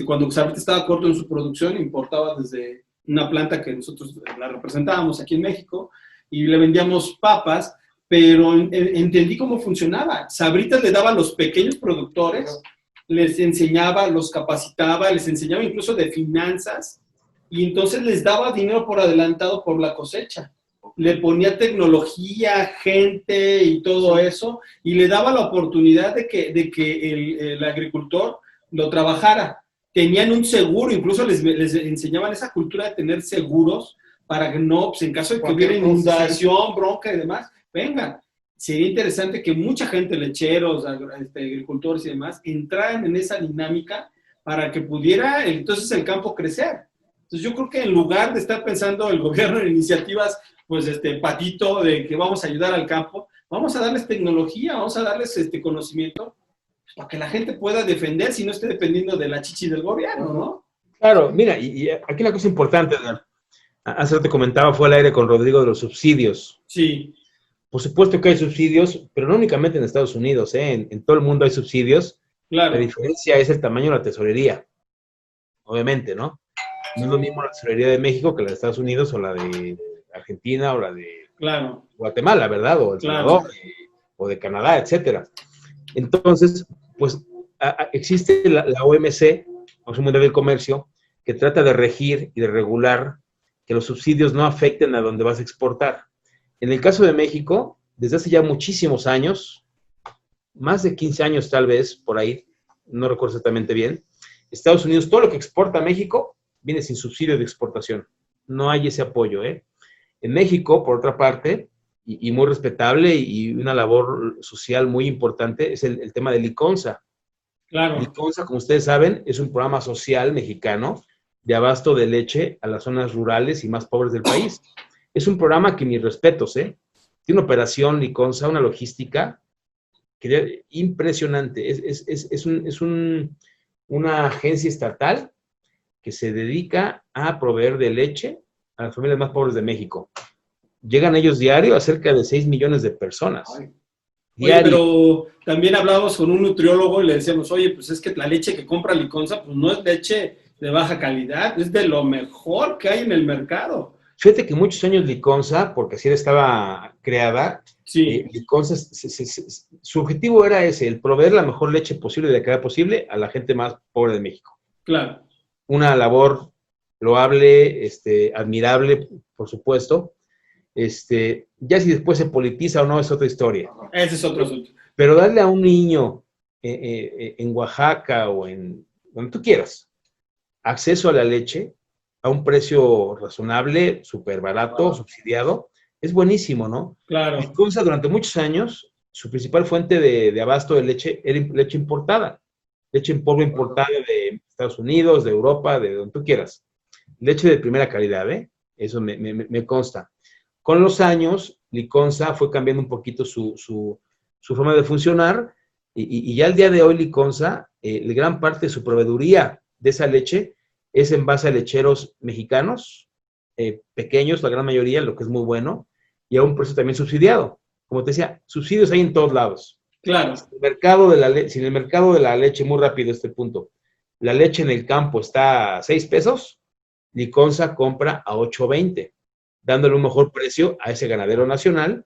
cuando Sabritas estaba corto en su producción, importaba desde una planta que nosotros la representábamos aquí en México y le vendíamos papas, pero entendí cómo funcionaba. Sabritas le daba a los pequeños productores, les enseñaba, los capacitaba, les enseñaba incluso de finanzas y entonces les daba dinero por adelantado por la cosecha. le ponía tecnología, gente y todo eso, y le daba la oportunidad de que el agricultor lo trabajara. Tenían un seguro, incluso les enseñaban esa cultura de tener seguros para que no, pues en caso de que hubiera inundación, bronca y demás, venga. Sería interesante que mucha gente, lecheros, agricultores y demás, entraran en esa dinámica para que pudiera entonces el campo crecer. Entonces yo creo que en lugar de estar pensando el gobierno en iniciativas, pues patito, de que vamos a ayudar al campo, vamos a darles tecnología, vamos a darles conocimiento, para que la gente pueda defender si no esté dependiendo de la chichi del gobierno, ¿no? Claro, mira, y aquí la cosa importante, hace te comentaba, fue al aire con Rodrigo de los subsidios. Sí. Por supuesto que hay subsidios, pero no únicamente en Estados Unidos, en todo el mundo hay subsidios. Claro. La diferencia es el tamaño de la tesorería, obviamente, ¿no? No es lo mismo la tesorería de México que la de Estados Unidos o la de Argentina o la de Guatemala, ¿verdad? O El Salvador, o de Canadá, etcétera. Entonces, pues existe la OMC, Organización Mundial del Comercio, que trata de regir y de regular que los subsidios no afecten a donde vas a exportar. En el caso de México, desde hace ya muchísimos años, más de 15 años tal vez, por ahí, no recuerdo exactamente bien, Estados Unidos, todo lo que exporta a México viene sin subsidio de exportación. No hay ese apoyo, ¿eh? En México, por otra parte, y muy respetable y una labor social muy importante, es el tema de Liconza. Claro. Liconza, como ustedes saben, es un programa social mexicano de abasto de leche a las zonas rurales y más pobres del país. Es un programa que, mis respetos, tiene una operación Liconza, una logística que impresionante. Es una agencia estatal que se dedica a proveer de leche a las familias más pobres de México. Llegan ellos diario a cerca de 6 millones de personas. Oye, pero también hablábamos con un nutriólogo y le decíamos, oye, pues es que la leche que compra Liconza, pues no es leche de baja calidad, es de lo mejor que hay en el mercado. Fíjate que muchos años Liconza, porque así estaba creada, sí. Liconza, su objetivo era ese, el proveer la mejor leche posible de la calidad posible a la gente más pobre de México. Claro. Una labor loable, admirable, por supuesto. Ya si después se politiza o no es otra historia. Ese es otro asunto. Pero darle a un niño en Oaxaca o en donde tú quieras acceso a la leche a un precio razonable, súper barato, subsidiado, es buenísimo, ¿no? Claro. Liconza durante muchos años, su principal fuente de abasto de leche era leche importada. Leche en polvo importada de Estados Unidos, de Europa, de donde tú quieras. Leche de primera calidad, Eso me consta. Con los años, Liconza fue cambiando un poquito su forma de funcionar y ya al día de hoy Liconza, gran parte de su proveeduría de esa leche es en base a lecheros mexicanos, pequeños, la gran mayoría, lo que es muy bueno, y a un precio también subsidiado. Como te decía, subsidios hay en todos lados. Claro. Si en el mercado de la leche, muy rápido este punto, la leche en el campo está a 6 pesos, Liconza compra a 8.20, dándole un mejor precio a ese ganadero nacional,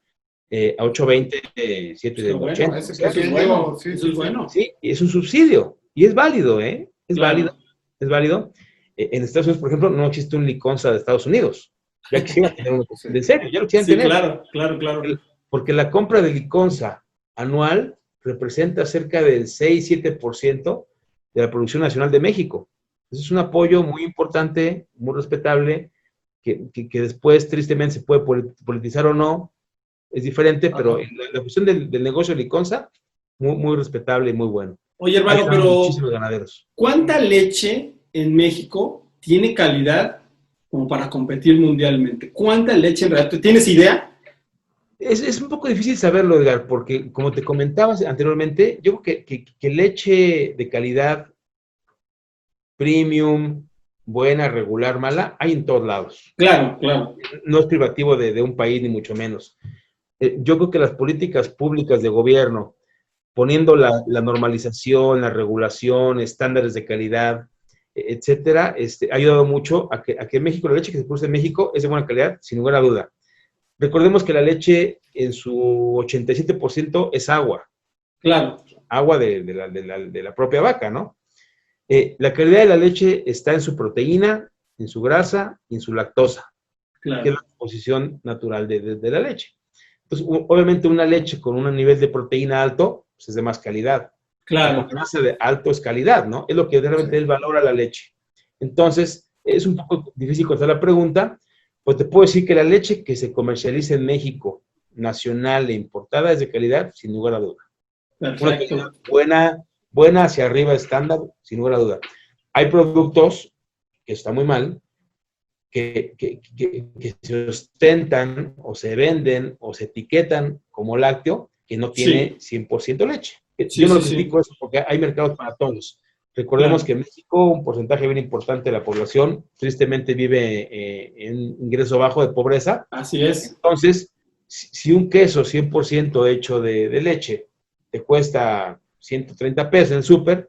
a 8.20, 7.80. Eso es bueno. Sí, es un subsidio, y es válido, Es válido, es válido. En Estados Unidos, por ejemplo, no existe un Liconza de Estados Unidos. Ya quisieran tener uno. En serio, ya lo quisieran tener. Claro. Porque la compra de Liconza anual representa cerca del 6-7% de la producción nacional de México. Entonces es un apoyo muy importante, muy respetable, que después tristemente se puede politizar o no, es diferente, pero la cuestión del negocio de Liconza, muy respetable y muy bueno. Oye, hermano, pero muchísimos ganaderos. ¿Cuánta leche en México tiene calidad como para competir mundialmente? ¿Cuánta leche en realidad? ¿Tienes idea? Es un poco difícil saberlo, Edgar, porque como te comentabas anteriormente, yo creo que leche de calidad premium, buena, regular, mala, hay en todos lados. Claro. No es privativo de un país, ni mucho menos. Yo creo que las políticas públicas de gobierno, poniendo la normalización, la regulación, estándares de calidad, etcétera, ha ayudado mucho a que México, la leche que se produce en México es de buena calidad, sin ninguna duda. Recordemos que la leche en su 87% es agua. Claro. Agua de la propia vaca, ¿no? La calidad de la leche está en su proteína, en su grasa y en su lactosa. Claro. que es la composición natural de la leche. Entonces, obviamente una leche con un nivel de proteína alto, pues es de más calidad. Claro. Porque más de alto es calidad, ¿no? Es lo que realmente él valora la leche. Entonces, es un poco difícil contestar la pregunta, pues te puedo decir que la leche que se comercializa en México, nacional e importada, es de calidad, sin lugar a duda. Perfecto. Una calidad buena hacia arriba, estándar, sin lugar a duda. Hay productos que están muy mal, que se ostentan o se venden o se etiquetan como lácteo, que no tiene 100% leche. Sí, Yo no sí, critico eso porque hay mercados para todos. Recordemos que en México un porcentaje bien importante de la población tristemente vive en ingreso bajo de pobreza. Así es. Entonces, si un queso 100% hecho de leche te cuesta 130 pesos en el súper,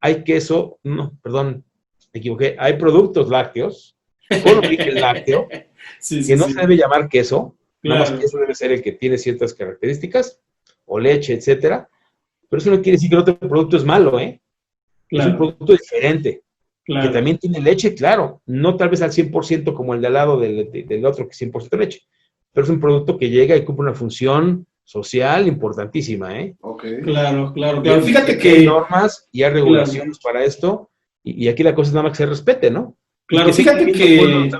hay queso, no, perdón, me equivoqué, hay productos lácteos con origen lácteo que no se debe llamar queso, nada más queso debe ser el que tiene ciertas características, o leche, etcétera, pero eso no quiere decir que el otro producto es malo, ¿eh? Es un producto diferente, que también tiene leche, claro, no tal vez al 100% como el de al lado del otro que es 100% leche, pero es un producto que llega y cumple una función social importantísima, ¿eh? Okay. Claro. Fíjate que hay normas y hay regulaciones para esto, y aquí la cosa es nada más que se respete, ¿no? Claro, fíjate que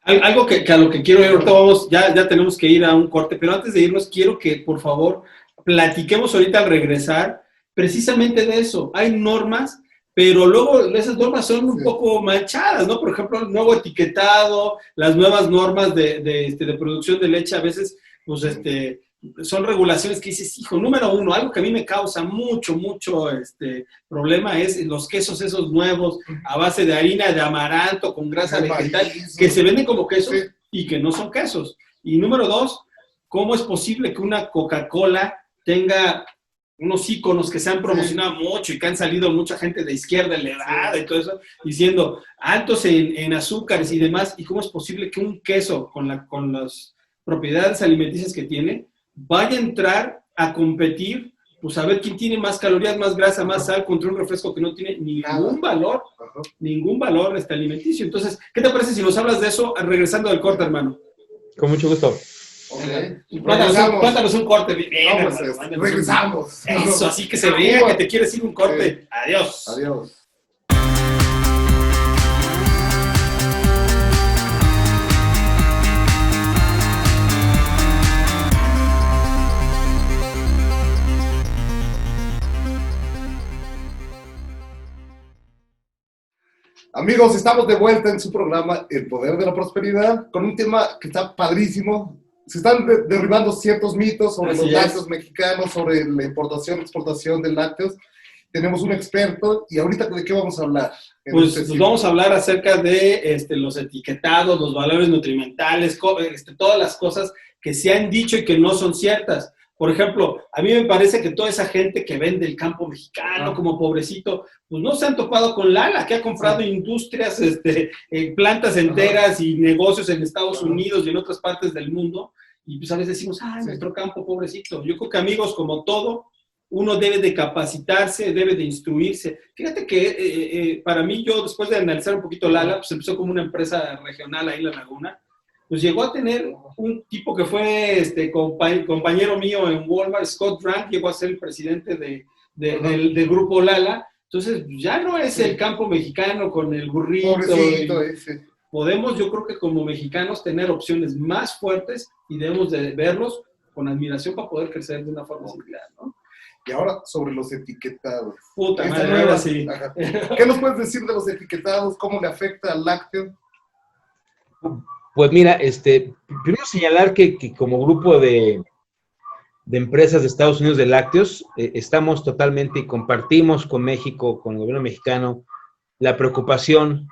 algo que a lo que quiero ir, ahorita vamos, ya tenemos que ir a un corte, pero antes de irnos quiero que, por favor, platiquemos ahorita al regresar precisamente de eso. Hay normas, pero luego esas normas son un poco manchadas, ¿no? Por ejemplo, el nuevo etiquetado, las nuevas normas de producción de leche, a veces, pues, son regulaciones que dices, hijo, número uno, algo que a mí me causa mucho problema es los quesos esos nuevos a base de harina de amaranto con grasa vegetal, que se venden como quesos y que no son quesos. Y número dos, ¿cómo es posible que una Coca-Cola tenga unos íconos que se han promocionado mucho y que han salido mucha gente de izquierda elevada y todo eso, diciendo altos en azúcares y demás? ¿Y cómo es posible que un queso con las propiedades alimenticias que tiene vaya a entrar a competir, pues a ver quién tiene más calorías, más grasa, más sal, contra un refresco que no tiene ningún valor alimenticio? Entonces, ¿qué te parece si nos hablas de eso regresando del corte, hermano? Con mucho gusto. Okay. Cuéntanos un corte. Bien, regresamos. Eso, así que se vea que te quieres ir un corte. Adiós. Adiós. Amigos, estamos de vuelta en su programa El Poder de la Prosperidad con un tema que está padrísimo. Se están derribando ciertos mitos sobre los lácteos mexicanos, sobre la importación y exportación de lácteos. Tenemos un experto y ahorita ¿de qué vamos a hablar? Pues vamos a hablar acerca de los etiquetados, los valores nutrimentales, todas las cosas que se han dicho y que no son ciertas. Por ejemplo, a mí me parece que toda esa gente que vende el campo mexicano como pobrecito, pues no se han topado con Lala, que ha comprado industrias, plantas enteras y negocios en Estados Unidos y en otras partes del mundo. Y pues a veces decimos, nuestro campo pobrecito. Yo creo que, amigos, como todo, uno debe de capacitarse, debe de instruirse. Fíjate que para mí, yo después de analizar un poquito Lala, pues empezó como una empresa regional ahí en La Laguna. Pues llegó a tener un tipo que fue compañero mío en Walmart, Scott Drank, llegó a ser el presidente del grupo Lala. Entonces, ya no es el campo mexicano con el burrito. Podemos, yo creo que como mexicanos, tener opciones más fuertes y debemos de verlos con admiración para poder crecer de una forma similar, ¿no? Y ahora, sobre los etiquetados. Puta madre, ahora sí. ¿Qué nos puedes decir de los etiquetados? ¿Cómo le afecta al lácteo? Pues mira, primero señalar que como grupo de empresas de Estados Unidos de lácteos, estamos totalmente y compartimos con México, con el gobierno mexicano, la preocupación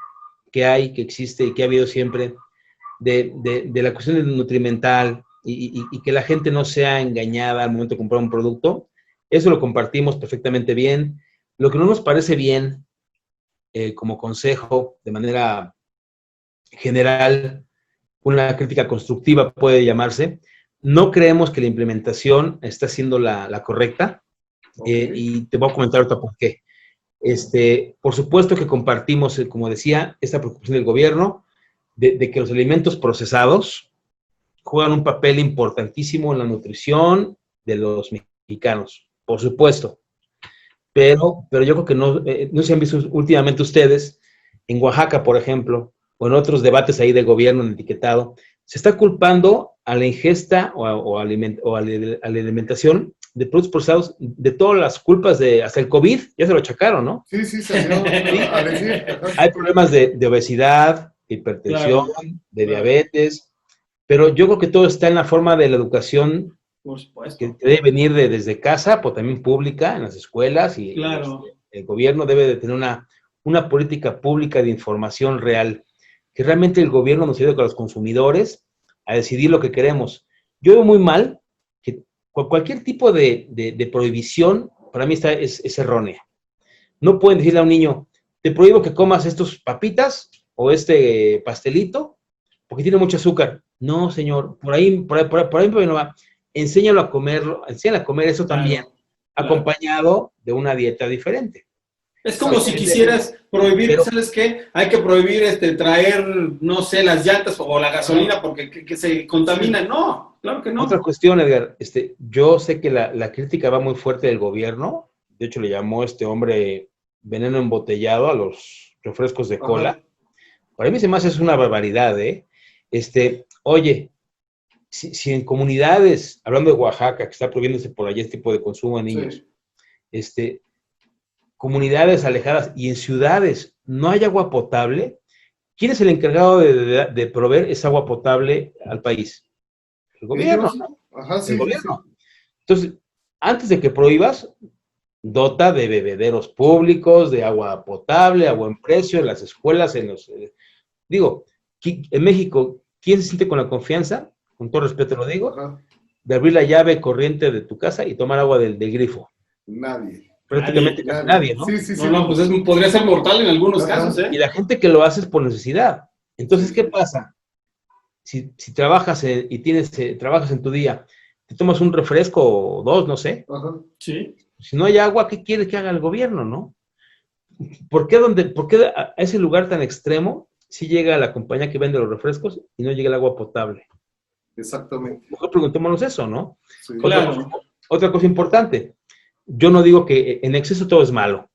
que hay, que existe y que ha habido siempre de la cuestión nutrimental y que la gente no sea engañada al momento de comprar un producto. Eso lo compartimos perfectamente bien. Lo que no nos parece bien, como consejo, de manera general, una crítica constructiva puede llamarse, no creemos que la implementación está siendo la correcta, y te voy a comentar ahorita por qué. Por supuesto que compartimos, como decía, esta preocupación del gobierno. de que los alimentos procesados juegan un papel importantísimo en la nutrición de los mexicanos, por supuesto. Pero yo creo que no se han visto últimamente ustedes, en Oaxaca, por ejemplo, o en otros debates ahí de gobierno en etiquetado, se está culpando a la ingesta o a la alimentación de productos procesados de todas las culpas hasta el COVID, ya se lo achacaron, ¿no? Sí, salió a decir. Hay problemas de obesidad, de hipertensión, de diabetes, pero yo creo que todo está en la forma de la educación, por supuesto, que debe venir desde casa, pero también pública, en las escuelas, y el gobierno debe de tener una política pública de información real, que realmente el gobierno nos ayude con los consumidores a decidir lo que queremos. Yo veo muy mal que cualquier tipo de prohibición, para mí es errónea. No pueden decirle a un niño, te prohíbo que comas estos papitas o este pastelito, porque tiene mucho azúcar. No, señor, por ahí no va. Enséñalo a comerlo, enséñalo a comer eso también, acompañado de una dieta diferente. Es como si quisieras prohibir, ¿sabes qué? Hay que prohibir traer, no sé, las llantas o la gasolina porque que se contaminan. No, claro que no. Otra cuestión, Edgar, yo sé que la crítica va muy fuerte del gobierno. De hecho, le llamó este hombre veneno embotellado a los refrescos de cola. Ajá. Para mí se me hace una barbaridad, ¿eh? Oye, si en comunidades, hablando de Oaxaca, que está prohibiéndose por allá este tipo de consumo de niños, comunidades alejadas y en ciudades no hay agua potable, ¿quién es el encargado de proveer esa agua potable al país? El gobierno, ¿no? Ajá, sí, el gobierno. Sí. Entonces, antes de que prohíbas, dota de bebederos públicos, de agua potable, a buen precio, en las escuelas, digo, en México, ¿quién se siente con la confianza, con todo respeto lo digo, de abrir la llave corriente de tu casa y tomar agua del grifo? Nadie. Prácticamente nadie, ¿no? Sí. No, pues podría ser mortal en algunos casos, ¿eh? Y la gente que lo hace es por necesidad. Entonces, ¿qué pasa? Si trabajas trabajas en tu día, te tomas un refresco o dos, no sé. Ajá. Sí. Si no hay agua, ¿qué quiere que haga el gobierno, no? ¿Por qué a ese lugar tan extremo sí llega la compañía que vende los refrescos y no llega el agua potable? Exactamente. Mejor preguntémonos eso, ¿no? Sí. Otra cosa importante. Yo no digo que en exceso todo es malo,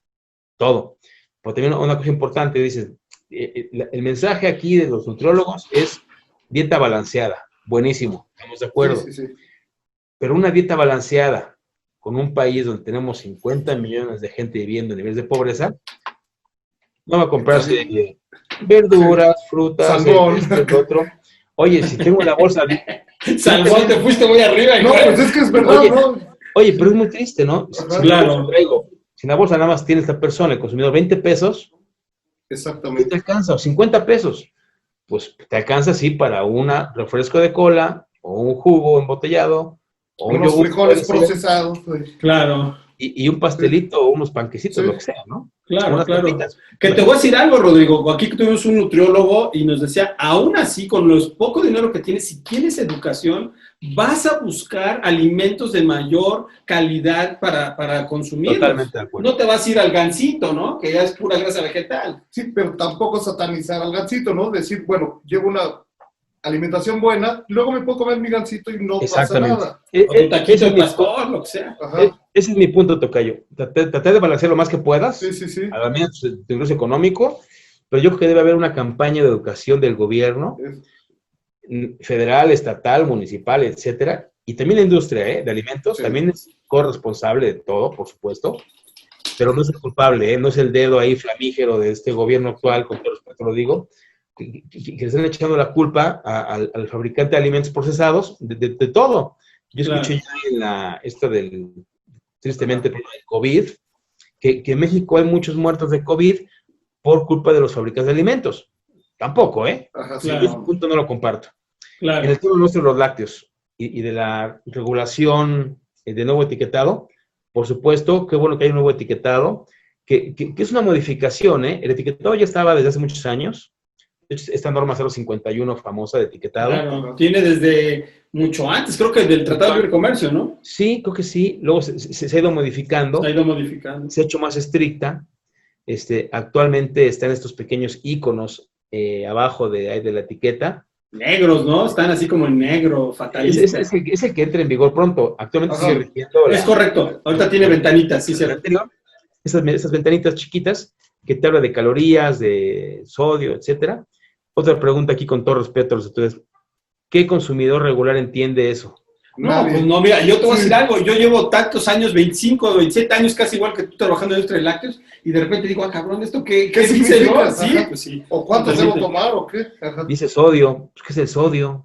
todo. Pero también una cosa importante, dices, el mensaje aquí de los nutriólogos es dieta balanceada. Buenísimo, estamos de acuerdo. Sí. Pero una dieta balanceada con un país donde tenemos 50 millones de gente viviendo en niveles de pobreza, no va a comprarse verduras, frutas, otro. Oye, si tengo la bolsa... Salmón, te fuiste muy arriba. No, pues es que es verdad, ¿no? Oye, pero es muy triste, ¿no? Si en la bolsa nada más tiene esta persona, el consumidor, 20 pesos, exactamente. ¿qué te alcanza? O 50 pesos. Pues te alcanza, sí, para un refresco de cola, o un jugo embotellado, o unos frijoles procesados. Claro. Y un pastelito, o unos panquecitos, lo que sea, ¿no? Claro. Que te voy a decir algo, Rodrigo. Aquí tuvimos un nutriólogo y nos decía, aún así, con los poco dinero que tienes, si tienes educación, vas a buscar alimentos de mayor calidad para consumir. Totalmente de acuerdo. No te vas a ir al gansito, ¿no? Que ya es pura grasa vegetal. Sí, pero tampoco satanizar al gansito, ¿no? Decir, bueno, llevo una alimentación buena, luego me puedo comer mi gansito y no pasa nada. Un taquito de pastor, lo que sea. Ese es mi punto, tocayo. Tratar de balancear lo más que puedas, sí. a la medida de tu ingreso económico, pero yo creo que debe haber una campaña de educación del gobierno, federal, estatal, municipal, etcétera, y también la industria de alimentos, también es corresponsable de todo, por supuesto, pero no es el culpable, no es el dedo ahí flamígero de este gobierno actual, con todo respeto lo digo, que le están echando la culpa al fabricante de alimentos procesados de todo. Yo escuché ya tristemente, por el COVID, que en México hay muchos muertos de COVID por culpa de los fabricantes de alimentos. Tampoco, Ajá, sí, ese punto no lo comparto. Claro. En el tema nuestro de los lácteos y de la regulación de nuevo etiquetado, por supuesto, qué bueno que hay un nuevo etiquetado, que es una modificación, El etiquetado ya estaba desde hace muchos años. Esta norma 051 famosa de etiquetado. Claro, tiene desde mucho antes, creo que del Tratado de Libre Comercio, ¿no? Sí, creo que sí. Luego se ha ido modificando. Se ha hecho más estricta. Actualmente están estos pequeños íconos abajo de la etiqueta. Negros, ¿no? Están así como en negro, fatalista. Es el que entra en vigor pronto. Actualmente Ajá. sigue rigiendo Es correcto. Ahorita tiene ventanitas, sí, el cierto. anterior. Esas ventanitas chiquitas que te habla de calorías, de sodio, etcétera. Otra pregunta aquí con todo respeto a los estudios. ¿Qué consumidor regular entiende eso? No, Nadie. pues no, mira, yo te voy a Sí. decir algo. Yo llevo tantos años, 25, 27 años, casi igual que tú trabajando en industria de lácteos, y de repente digo, cabrón, ¿esto qué ¿Qué dice, significa? no? Sí, Ajá. pues sí. ¿O cuántos debo Totalmente. tomar o qué? Ajá. Dice sodio. ¿Qué es el sodio?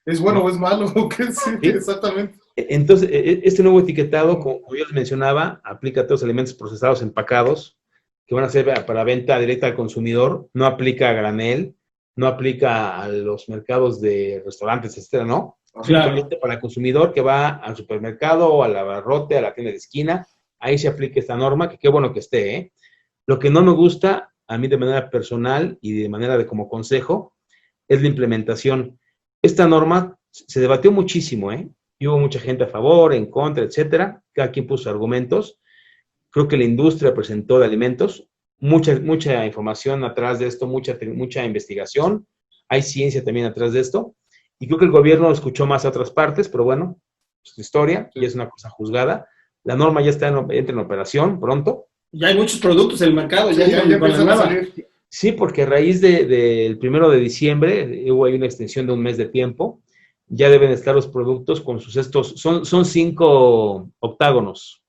¿Es bueno o es malo? ¿O qué? Sí, Sí. exactamente. Entonces, este nuevo etiquetado, como yo les mencionaba, aplica a todos los alimentos procesados empacados que van a ser para venta directa al consumidor, no aplica a granel, no aplica a los mercados de restaurantes, etcétera, ¿no? Claro. Simplemente para el consumidor que va al supermercado o al abarrote, a la tienda de esquina, ahí se aplica esta norma, que qué bueno que esté, ¿eh? Lo que no me gusta, a mí de manera personal y de manera de como consejo, es la implementación. Esta norma se debatió muchísimo, ¿eh? Y hubo mucha gente a favor, en contra, etcétera. Cada quien puso argumentos. Creo que la industria presentó de alimentos mucha información atrás de esto, mucha investigación. Hay ciencia también atrás de esto. Y creo que el gobierno escuchó más a otras partes, pero bueno, es historia y es una cosa juzgada. La norma ya entra en operación pronto. Ya hay muchos productos en el mercado, Sí, ya ya con la empiezan a nueva. salir. Sí, porque a raíz del 1 de diciembre hubo ahí una extensión de un mes de tiempo. Ya deben estar los productos con sus son 5 octágonos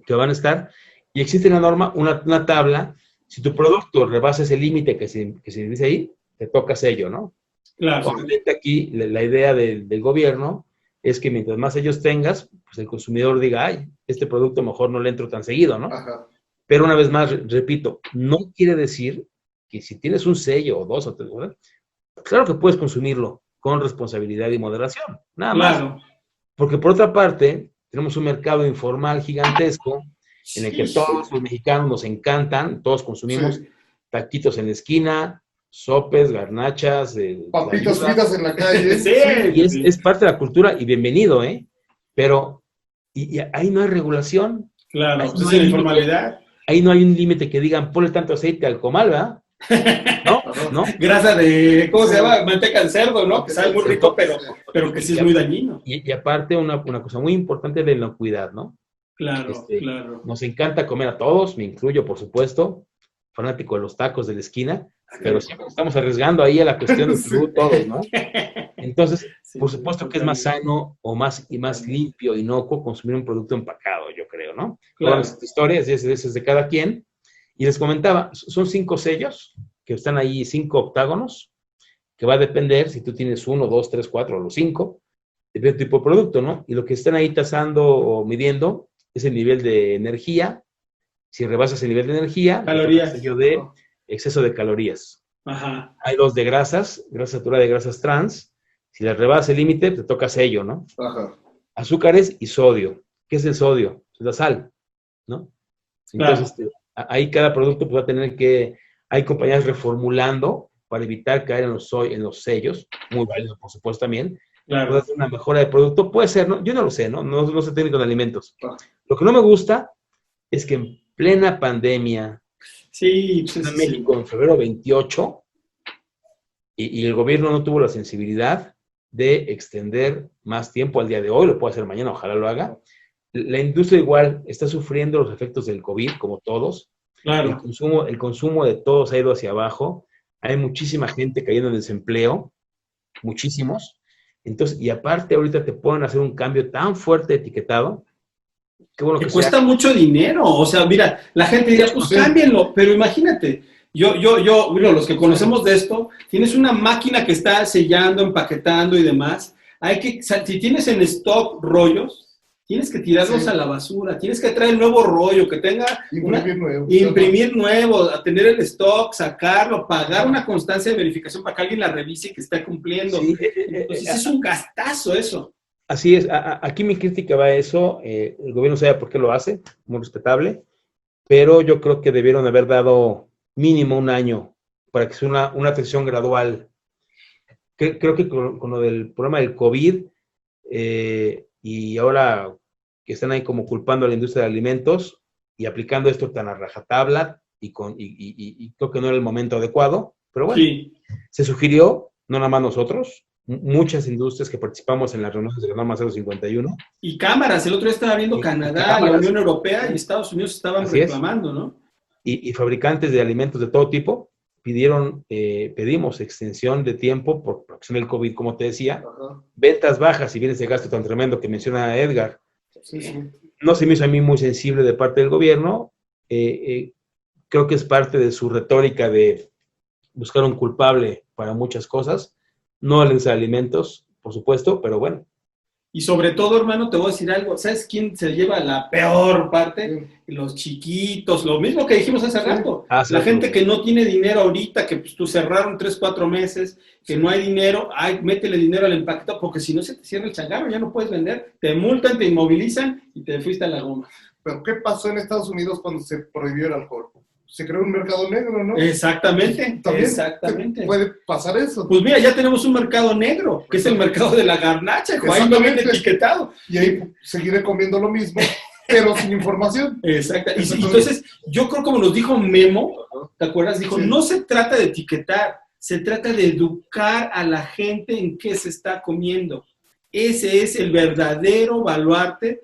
que van a estar. Y existe una norma, una tabla. Si tu producto rebasa ese límite que se dice ahí, te toca sello, ¿no? Claro. Obviamente aquí la idea del gobierno es que mientras más sellos tengas, pues el consumidor diga, ay, este producto mejor no le entro tan seguido, ¿no? Ajá. Pero una vez más, repito, no quiere decir que si tienes un sello o 2 o 3, ¿verdad? Claro que puedes consumirlo con responsabilidad y moderación, nada más. Claro. Porque por otra parte, tenemos un mercado informal gigantesco en el que todos los mexicanos nos encantan, todos consumimos Sí. taquitos en la esquina, sopes, garnachas, Papitas tlayudas, fritas en la calle. Sí. y es parte de la cultura y bienvenido, ¿eh? Pero y ahí no hay regulación, Claro, ahí pues no es hay la límite. informalidad. Ahí no hay un límite que digan, ponle tanto aceite al comal, ¿verdad? ¿No? Ajá. ¿No? Grasa de, ¿cómo se Sí. llama? Manteca de cerdo, ¿no? Que sabe muy rico, pero que sí es muy dañino. Y aparte, una cosa muy importante de la inocuidad, ¿no? Claro, claro. Nos encanta comer a todos, me incluyo, por supuesto, fanático de los tacos de la esquina, pero siempre estamos arriesgando ahí a la cuestión de salud todos, ¿no? Entonces, Sí, por supuesto que es más sano o más limpio, inocuo consumir un producto empacado, yo creo, ¿no? Claro. Todas estas historias, ese es de cada quien. Y les comentaba, son 5 sellos que están ahí, 5 octágonos, que va a depender si tú tienes 1, 2, 3, 4 o los 5, depende del tipo de producto, ¿no? Y lo que están ahí tasando o midiendo es el nivel de energía. Si rebasas el nivel de energía, Calorías. el sello de exceso de calorías. Ajá. Hay 2 de grasa saturada y grasas trans. Si las rebasas el límite, te toca sello, ¿no? Ajá. Azúcares y sodio. ¿Qué es el sodio? Es la sal, ¿no? Entonces, Claro. ahí cada producto pues, va a tener que... Hay compañías reformulando para evitar caer en los sellos, muy válido, por supuesto, también. Claro. Puede ser una mejora de producto, puede ser, ¿no? Yo no lo sé, ¿no? No soy técnico de alimentos. Ah. Lo que no me gusta es que en plena pandemia, Sí, en México, en febrero 28, y el gobierno no tuvo la sensibilidad de extender más tiempo al día de hoy, lo puede hacer mañana, ojalá lo haga. La industria igual está sufriendo los efectos del COVID, como todos. Claro. El consumo de todos ha ido hacia abajo. Hay muchísima gente cayendo en desempleo, muchísimos. Entonces, y aparte ahorita te pueden hacer un cambio tan fuerte de etiquetado. Qué bueno Que que cuesta mucho dinero. O sea, mira, la gente diría, pues Sí. cámbienlo. Pero imagínate, bueno, los que conocemos de esto, tienes una máquina que está sellando, empaquetando y demás. Si tienes en stock rollos, tienes que tirarlos Sí. a la basura. Tienes que traer el nuevo rollo, que tenga Imprimir nuevo. nuevo, a tener el stock, sacarlo, pagar una constancia de verificación para que alguien la revise y que esté cumpliendo. Sí, Entonces es un gastazo eso. así es. Aquí mi crítica va a eso. El gobierno sabe por qué lo hace, muy respetable, pero yo creo que debieron haber dado mínimo 1 año para que sea una atención gradual. Creo que con lo del problema del COVID y ahora que están ahí como culpando a la industria de alimentos y aplicando esto tan a rajatabla y creo que no era el momento adecuado. Pero bueno, Sí. se sugirió, no nada más nosotros, muchas industrias que participamos en las reuniones de la norma 051. Y cámaras, el otro día estaba viendo Y Canadá, la cámaras. Unión Europea y Estados Unidos estaban Así es. reclamando, ¿no? Y fabricantes de alimentos de todo tipo pedimos extensión de tiempo por cuestión del COVID, como te decía, Ajá. ventas bajas y viene ese gasto tan tremendo que menciona Edgar. Sí, sí. No se me hizo a mí muy sensible de parte del gobierno. Creo que es parte de su retórica de buscar un culpable para muchas cosas. No a los alimentos, por supuesto, pero bueno. Y sobre todo, hermano, te voy a decir algo. ¿Sabes quién se lleva la peor parte? Sí. Los chiquitos, lo mismo que dijimos hace Sí. rato. Ah, La sí. gente que no tiene dinero ahorita, que pues, tú cerraron 3, 4 meses, que no hay dinero, ay, métele dinero al empaquetado, porque si no se te cierra el changarro, ya no puedes vender. Te multan, te inmovilizan y te fuiste a la goma. Pero ¿qué pasó en Estados Unidos cuando se prohibió el alcohol? Se creó un mercado negro, ¿no? Exactamente, También exactamente. puede pasar eso. Pues mira, ya tenemos un mercado negro, que es el mercado de la garnacha, hijo, ahí no viene Exactamente. etiquetado. Y ahí seguiré comiendo lo mismo, pero sin información. Exacto. Y entonces, yo creo como nos dijo Memo, ¿te acuerdas? Dijo, Sí. no se trata de etiquetar, se trata de educar a la gente en qué se está comiendo. Ese es el verdadero baluarte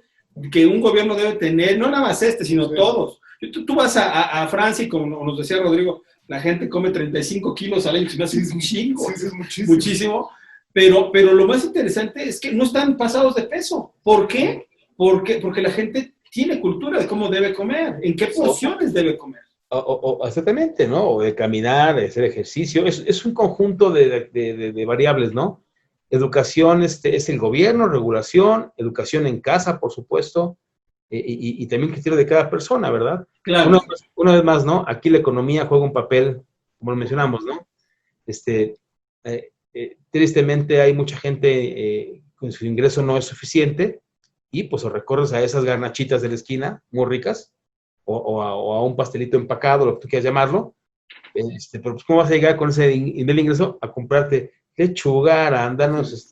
que un gobierno debe tener, no nada más sino Sí. todos. Tú vas a Francia y como nos decía Rodrigo, la gente come 35 kilos al año, se me hace un chingo, Sí, es muchísimo. muchísimo. Pero lo más interesante es que no están pasados de peso. ¿Por qué? Porque la gente tiene cultura de cómo debe comer, en qué porciones debe comer. Exactamente, ¿no? O de caminar, de hacer ejercicio. Es un conjunto de variables, ¿no? Educación es el gobierno, regulación, educación en casa, por supuesto, y también criterio de cada persona, ¿verdad? Claro. Una vez más, ¿no? Aquí la economía juega un papel, como lo mencionamos, ¿no? Tristemente hay mucha gente con su ingreso no es suficiente y pues o recorres a esas garnachitas de la esquina, muy ricas, o a un pastelito empacado, lo que tú quieras llamarlo, pero pues ¿cómo vas a llegar con ese nivel de ingreso a comprarte lechuga, arándanos,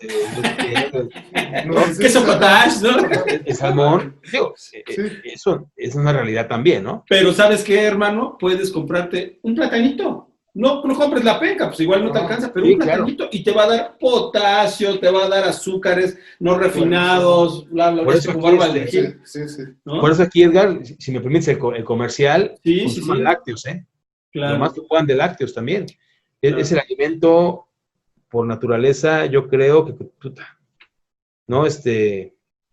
Queso cottage, ¿no? el salmón? Digo, Sí. eso es una realidad también, ¿no? Pero ¿sabes qué, hermano? Puedes comprarte un platanito. No compres la penca, pues igual no te alcanza, pero sí, un platanito y te va a dar potasio, te va a dar azúcares no refinados, bla, bla, Por bla, eso como aquí barba de Sí, gil, sí, sí. ¿no? Por eso aquí, Edgar, si me permites el comercial, Sí, consuman sí. lácteos, Claro. Lo más que puedan de lácteos también. Claro. Es el alimento por naturaleza, yo creo que, puta, ¿no?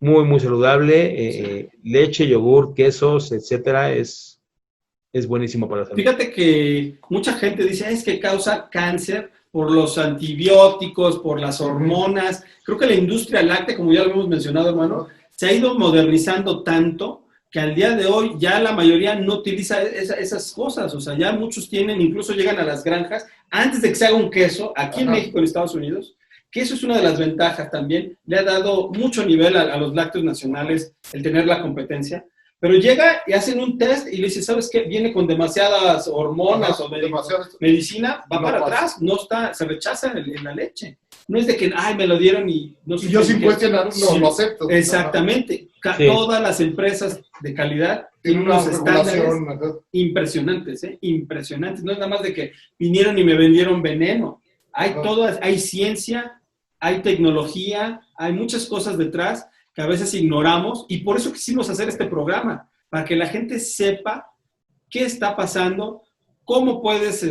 Muy, muy saludable. Leche, yogur, quesos, etcétera, es buenísimo para la salud. Fíjate que mucha gente dice, es que causa cáncer por los antibióticos, por las hormonas. Creo que la industria láctea, como ya lo hemos mencionado, hermano, se ha ido modernizando tanto que al día de hoy ya la mayoría no utiliza esas cosas. O sea, ya muchos tienen, incluso llegan a las granjas, antes de que se haga un queso, aquí en México, en Estados Unidos, que eso es una de las ventajas también. Le ha dado mucho nivel a los lácteos nacionales el tener la competencia. Pero llega y hacen un test y le dice, ¿sabes qué? Viene con demasiadas hormonas o medicina, va para atrás, no está, se rechaza en la leche. No es de que, ay, me lo dieron y no sé. Y yo sin cuestionar, no lo acepto. Exactamente. Sí. Todas las empresas de calidad tienen unos estándares impresionantes, impresionantes. No es nada más de que vinieron y me vendieron veneno. Hay ciencia, hay tecnología, hay muchas cosas detrás que a veces ignoramos, y por eso quisimos hacer este programa, para que la gente sepa qué está pasando, cómo puedes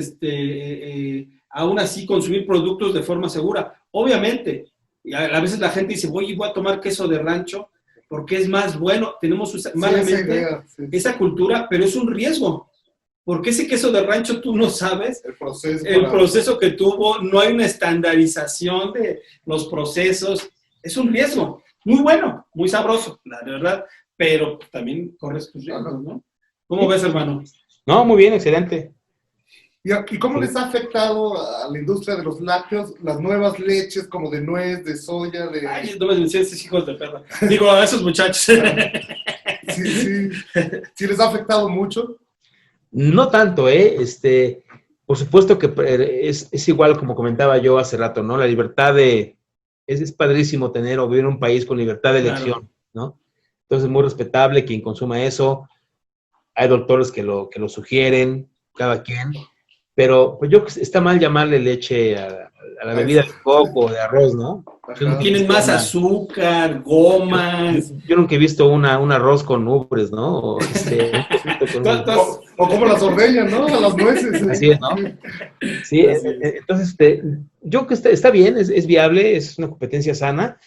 aún así consumir productos de forma segura. Obviamente, a veces la gente dice, voy a tomar queso de rancho porque es más bueno, tenemos malamente esa cultura, pero es un riesgo, porque ese queso de rancho tú no sabes el proceso que tuvo, no hay una estandarización de los procesos, es un riesgo. Muy bueno, muy sabroso, la verdad, pero también corres tus riesgos, ¿no? ¿Cómo ves, hermano? No, muy bien, excelente. ¿Y cómo les ha afectado a la industria de los lácteos las nuevas leches como de nuez, de soya, de... Ay, no me menciones esos hijos de perra. Digo, a esos muchachos. ¿Sí les ha afectado mucho? No tanto, por supuesto que es igual como comentaba yo hace rato, ¿no? La libertad es padrísimo tener o vivir en un país con libertad de elección, ¿no? Entonces es muy respetable quien consuma eso. Hay doctores que lo sugieren, cada quien. pero pues yo creo que está mal llamarle leche a la bebida de coco o de arroz, ¿no? Ajá. Tienen más azúcar, gomas. Yo nunca he visto un arroz con ubres, ¿no? O O como las ordeñan, ¿no? A las nueces. Así es, ¿no? Sí, entonces yo creo que está bien, es viable, es una competencia sana,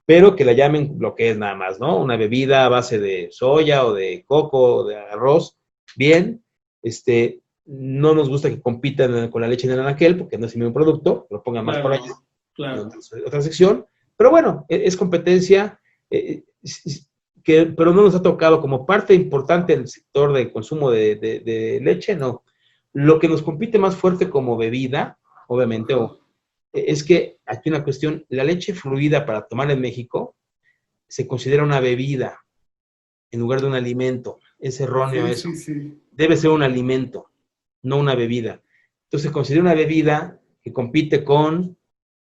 pero que la llamen lo que es nada más, ¿no? Una bebida a base de soya o de coco o de arroz, bien. No nos gusta que compitan con la leche de Anaquel, porque no es el mismo producto, lo pongan más por allá, Claro. otra sección. Pero bueno, es competencia, pero no nos ha tocado como parte importante del sector de consumo de leche, no. Lo que nos compite más fuerte como bebida, obviamente, es que aquí una cuestión, la leche fluida para tomar en México se considera una bebida en lugar de un alimento. Es erróneo eso. Sí. Debe ser un alimento, no una bebida. Entonces se considera una bebida que compite con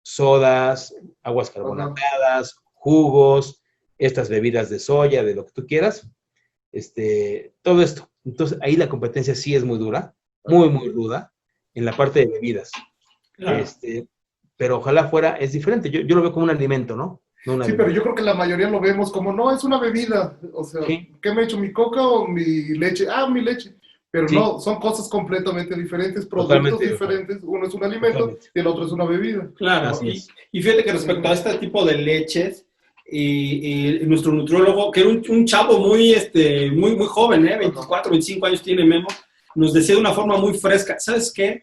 sodas, aguas carbonatadas, jugos, estas bebidas de soya, de lo que tú quieras, todo esto. Entonces ahí la competencia sí es muy dura, muy ruda, en la parte de bebidas. Claro. Pero ojalá fuera, es diferente. Yo lo veo como un alimento, ¿no? No una Sí, bebida. pero yo creo que la mayoría lo vemos como, no, es una bebida. O sea, Sí. ¿qué me he hecho? ¿Mi coca o mi leche? Ah, mi leche. Pero Sí. no, son cosas completamente diferentes, productos Totalmente diferentes. Uno es un alimento Totalmente. y el otro es una bebida. Claro, Así es. y fíjate que respecto a este tipo de leches, y nuestro nutriólogo, que era un chavo muy joven, 24, 25 años tiene Memo, nos decía de una forma muy fresca, ¿sabes qué?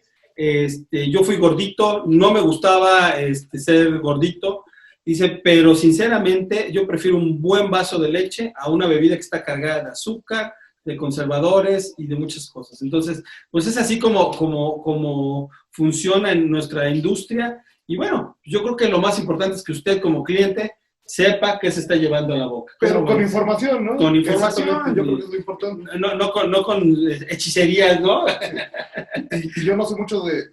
Yo fui gordito, no me gustaba ser gordito, dice, pero sinceramente yo prefiero un buen vaso de leche a una bebida que está cargada de azúcar, de conservadores y de muchas cosas. Entonces, pues es así como funciona en nuestra industria. Y bueno, yo creo que lo más importante es que usted como cliente sepa qué se está llevando a la boca. Pero con información, ¿no? Con información. Exactamente, yo creo que es lo importante. No con hechicerías, ¿no? Y yo no sé mucho de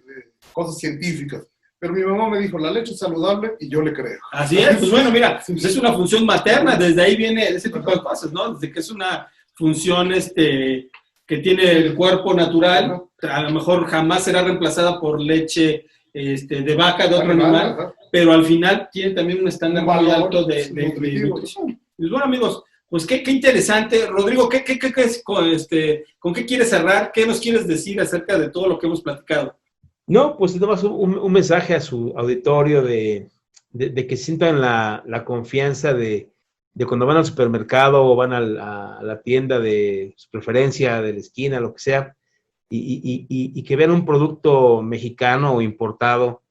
cosas científicas, pero mi mamá me dijo, la leche es saludable y yo le creo. Así es, pues bueno, mira, pues es una función materna, desde ahí viene ese tipo de cosas, ¿no? Desde que es una función que tiene el cuerpo natural, a lo mejor jamás será reemplazada por leche de vaca, de otro animal, Ajá. pero al final tiene también un estándar muy valor alto de nutritivo. nutrición. Pues bueno, amigos, pues qué interesante. Rodrigo, ¿con qué quieres cerrar? ¿Qué nos quieres decir acerca de todo lo que hemos platicado? No, pues nada más un mensaje a su auditorio de que sientan la confianza de cuando van al supermercado o van a la tienda de su preferencia, de la esquina, lo que sea, y que vean un producto mexicano o importado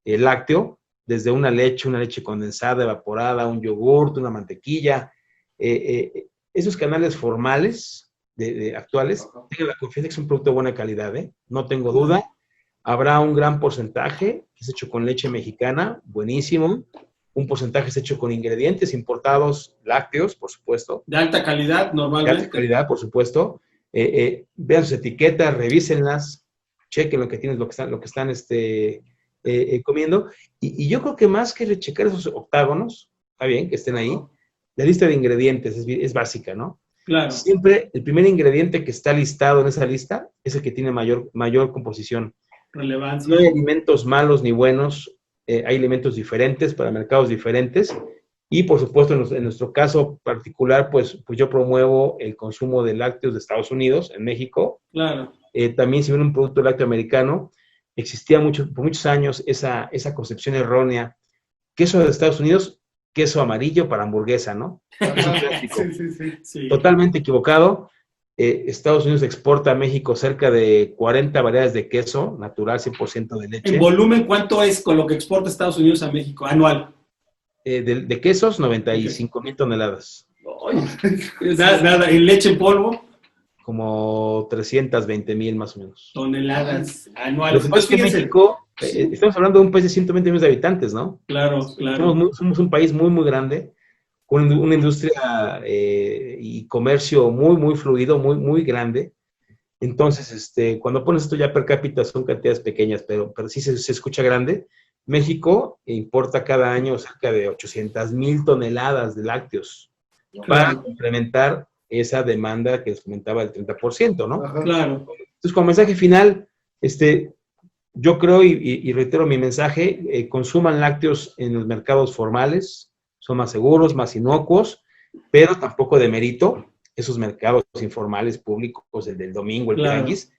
lácteo, desde una leche condensada, evaporada, un yogurt, una mantequilla, esos canales formales actuales, tengan la confianza que es un producto de buena calidad, no tengo duda. Habrá un gran porcentaje que es hecho con leche mexicana, buenísimo. Un porcentaje es hecho con ingredientes importados, lácteos, por supuesto. De alta calidad, normalmente. De alta calidad, por supuesto. Vean sus etiquetas, revísenlas, chequen lo que tienen, lo que están comiendo. Y yo creo que más que checar esos octágonos, está bien que estén ahí, la lista de ingredientes es básica, ¿no? Claro. Siempre el primer ingrediente que está listado en esa lista es el que tiene mayor composición. Relevancia. No hay alimentos malos ni buenos, hay alimentos diferentes para mercados diferentes y por supuesto en nuestro caso particular pues yo promuevo el consumo de lácteos de Estados Unidos, en México. Claro. También si ven un producto lácteo americano, existía por muchos años esa concepción errónea, queso de Estados Unidos, queso amarillo para hamburguesa, ¿no? Queso clásico. Sí. Totalmente equivocado. Estados Unidos exporta a México cerca de 40 variedades de queso natural, 100% de leche. ¿En volumen cuánto es con lo que exporta Estados Unidos a México anual? De quesos, 95,000 toneladas. Nada, ¿en leche en polvo? Como 320,000 más o menos. Toneladas Lo anuales. que pasa es que México, estamos hablando de un país de 120 millones de habitantes, ¿no? Claro. Somos un país muy grande, con una industria y comercio muy fluido, muy grande. Entonces, cuando pones esto ya per cápita son cantidades pequeñas, pero sí se escucha grande. México importa cada año cerca de 800,000 toneladas de lácteos para complementar esa demanda que les comentaba del 30%, ¿no? Ajá. Claro. Entonces, como mensaje final, yo creo y reitero mi mensaje, consuman lácteos en los mercados formales, son más seguros, más inocuos, pero tampoco demerito esos mercados informales públicos, el del domingo, el tianguis.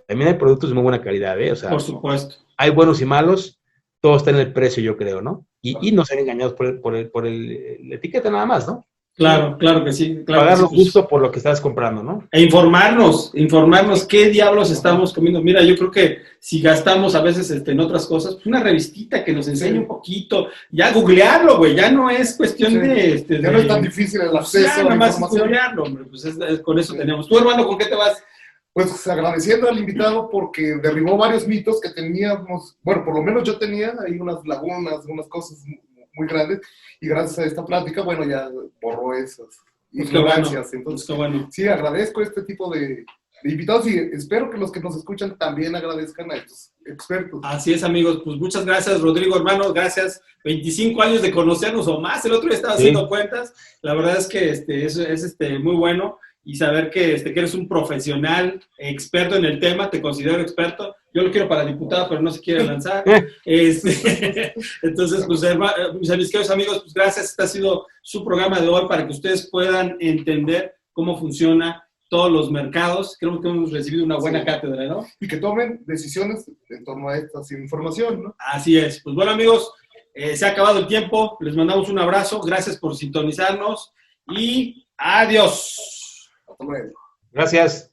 También hay productos de muy buena calidad, ¿eh? O sea, por supuesto. Hay buenos y malos, todo está en el precio, yo creo, ¿no? Y no ser engañados por la etiqueta nada más, ¿no? Claro que sí. Claro Pagar que lo sí, justo por lo que estás comprando, ¿no? E informarnos qué diablos estamos comiendo. Mira, yo creo que si gastamos a veces en otras cosas, pues una revistita que nos enseñe un poquito, ya googlearlo, güey, ya no es cuestión ya no es tan difícil el acceso a la información. Googlearlo, hombre, pues con eso tenemos. Tú, hermano, ¿con qué te vas? Pues agradeciendo al invitado porque derribó varios mitos que teníamos, bueno, por lo menos yo tenía ahí unas lagunas, unas cosas muy grandes, y gracias a esta plática, bueno, ya borró esas ignorancias. Entonces, bueno. Sí, agradezco este tipo de invitados y espero que los que nos escuchan también agradezcan a estos expertos. Así es, amigos, pues muchas gracias, Rodrigo, hermano, gracias. 25 años de conocernos o más, el otro día estaba haciendo cuentas, la verdad es que es muy bueno. Y saber que eres un profesional, experto en el tema, te considero experto. Yo lo quiero para diputado, pero no se quiere lanzar. Entonces, pues, mis queridos amigos, pues gracias. Este ha sido su programa de hoy para que ustedes puedan entender cómo funciona todos los mercados. Creo que hemos recibido una buena cátedra, ¿no? Y que tomen decisiones en torno a esta información, ¿no? Así es. Pues bueno, amigos, se ha acabado el tiempo. Les mandamos un abrazo. Gracias por sintonizarnos y adiós. Gracias.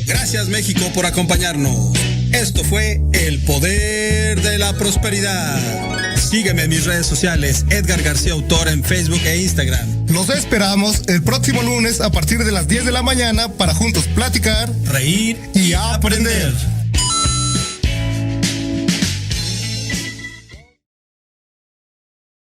Gracias, México, por acompañarnos. Esto fue El Poder de la Prosperidad. Sígueme en mis redes sociales, Edgar García Autor, en Facebook e Instagram. Los esperamos el próximo lunes a partir de las 10 de la mañana para juntos platicar, reír y aprender.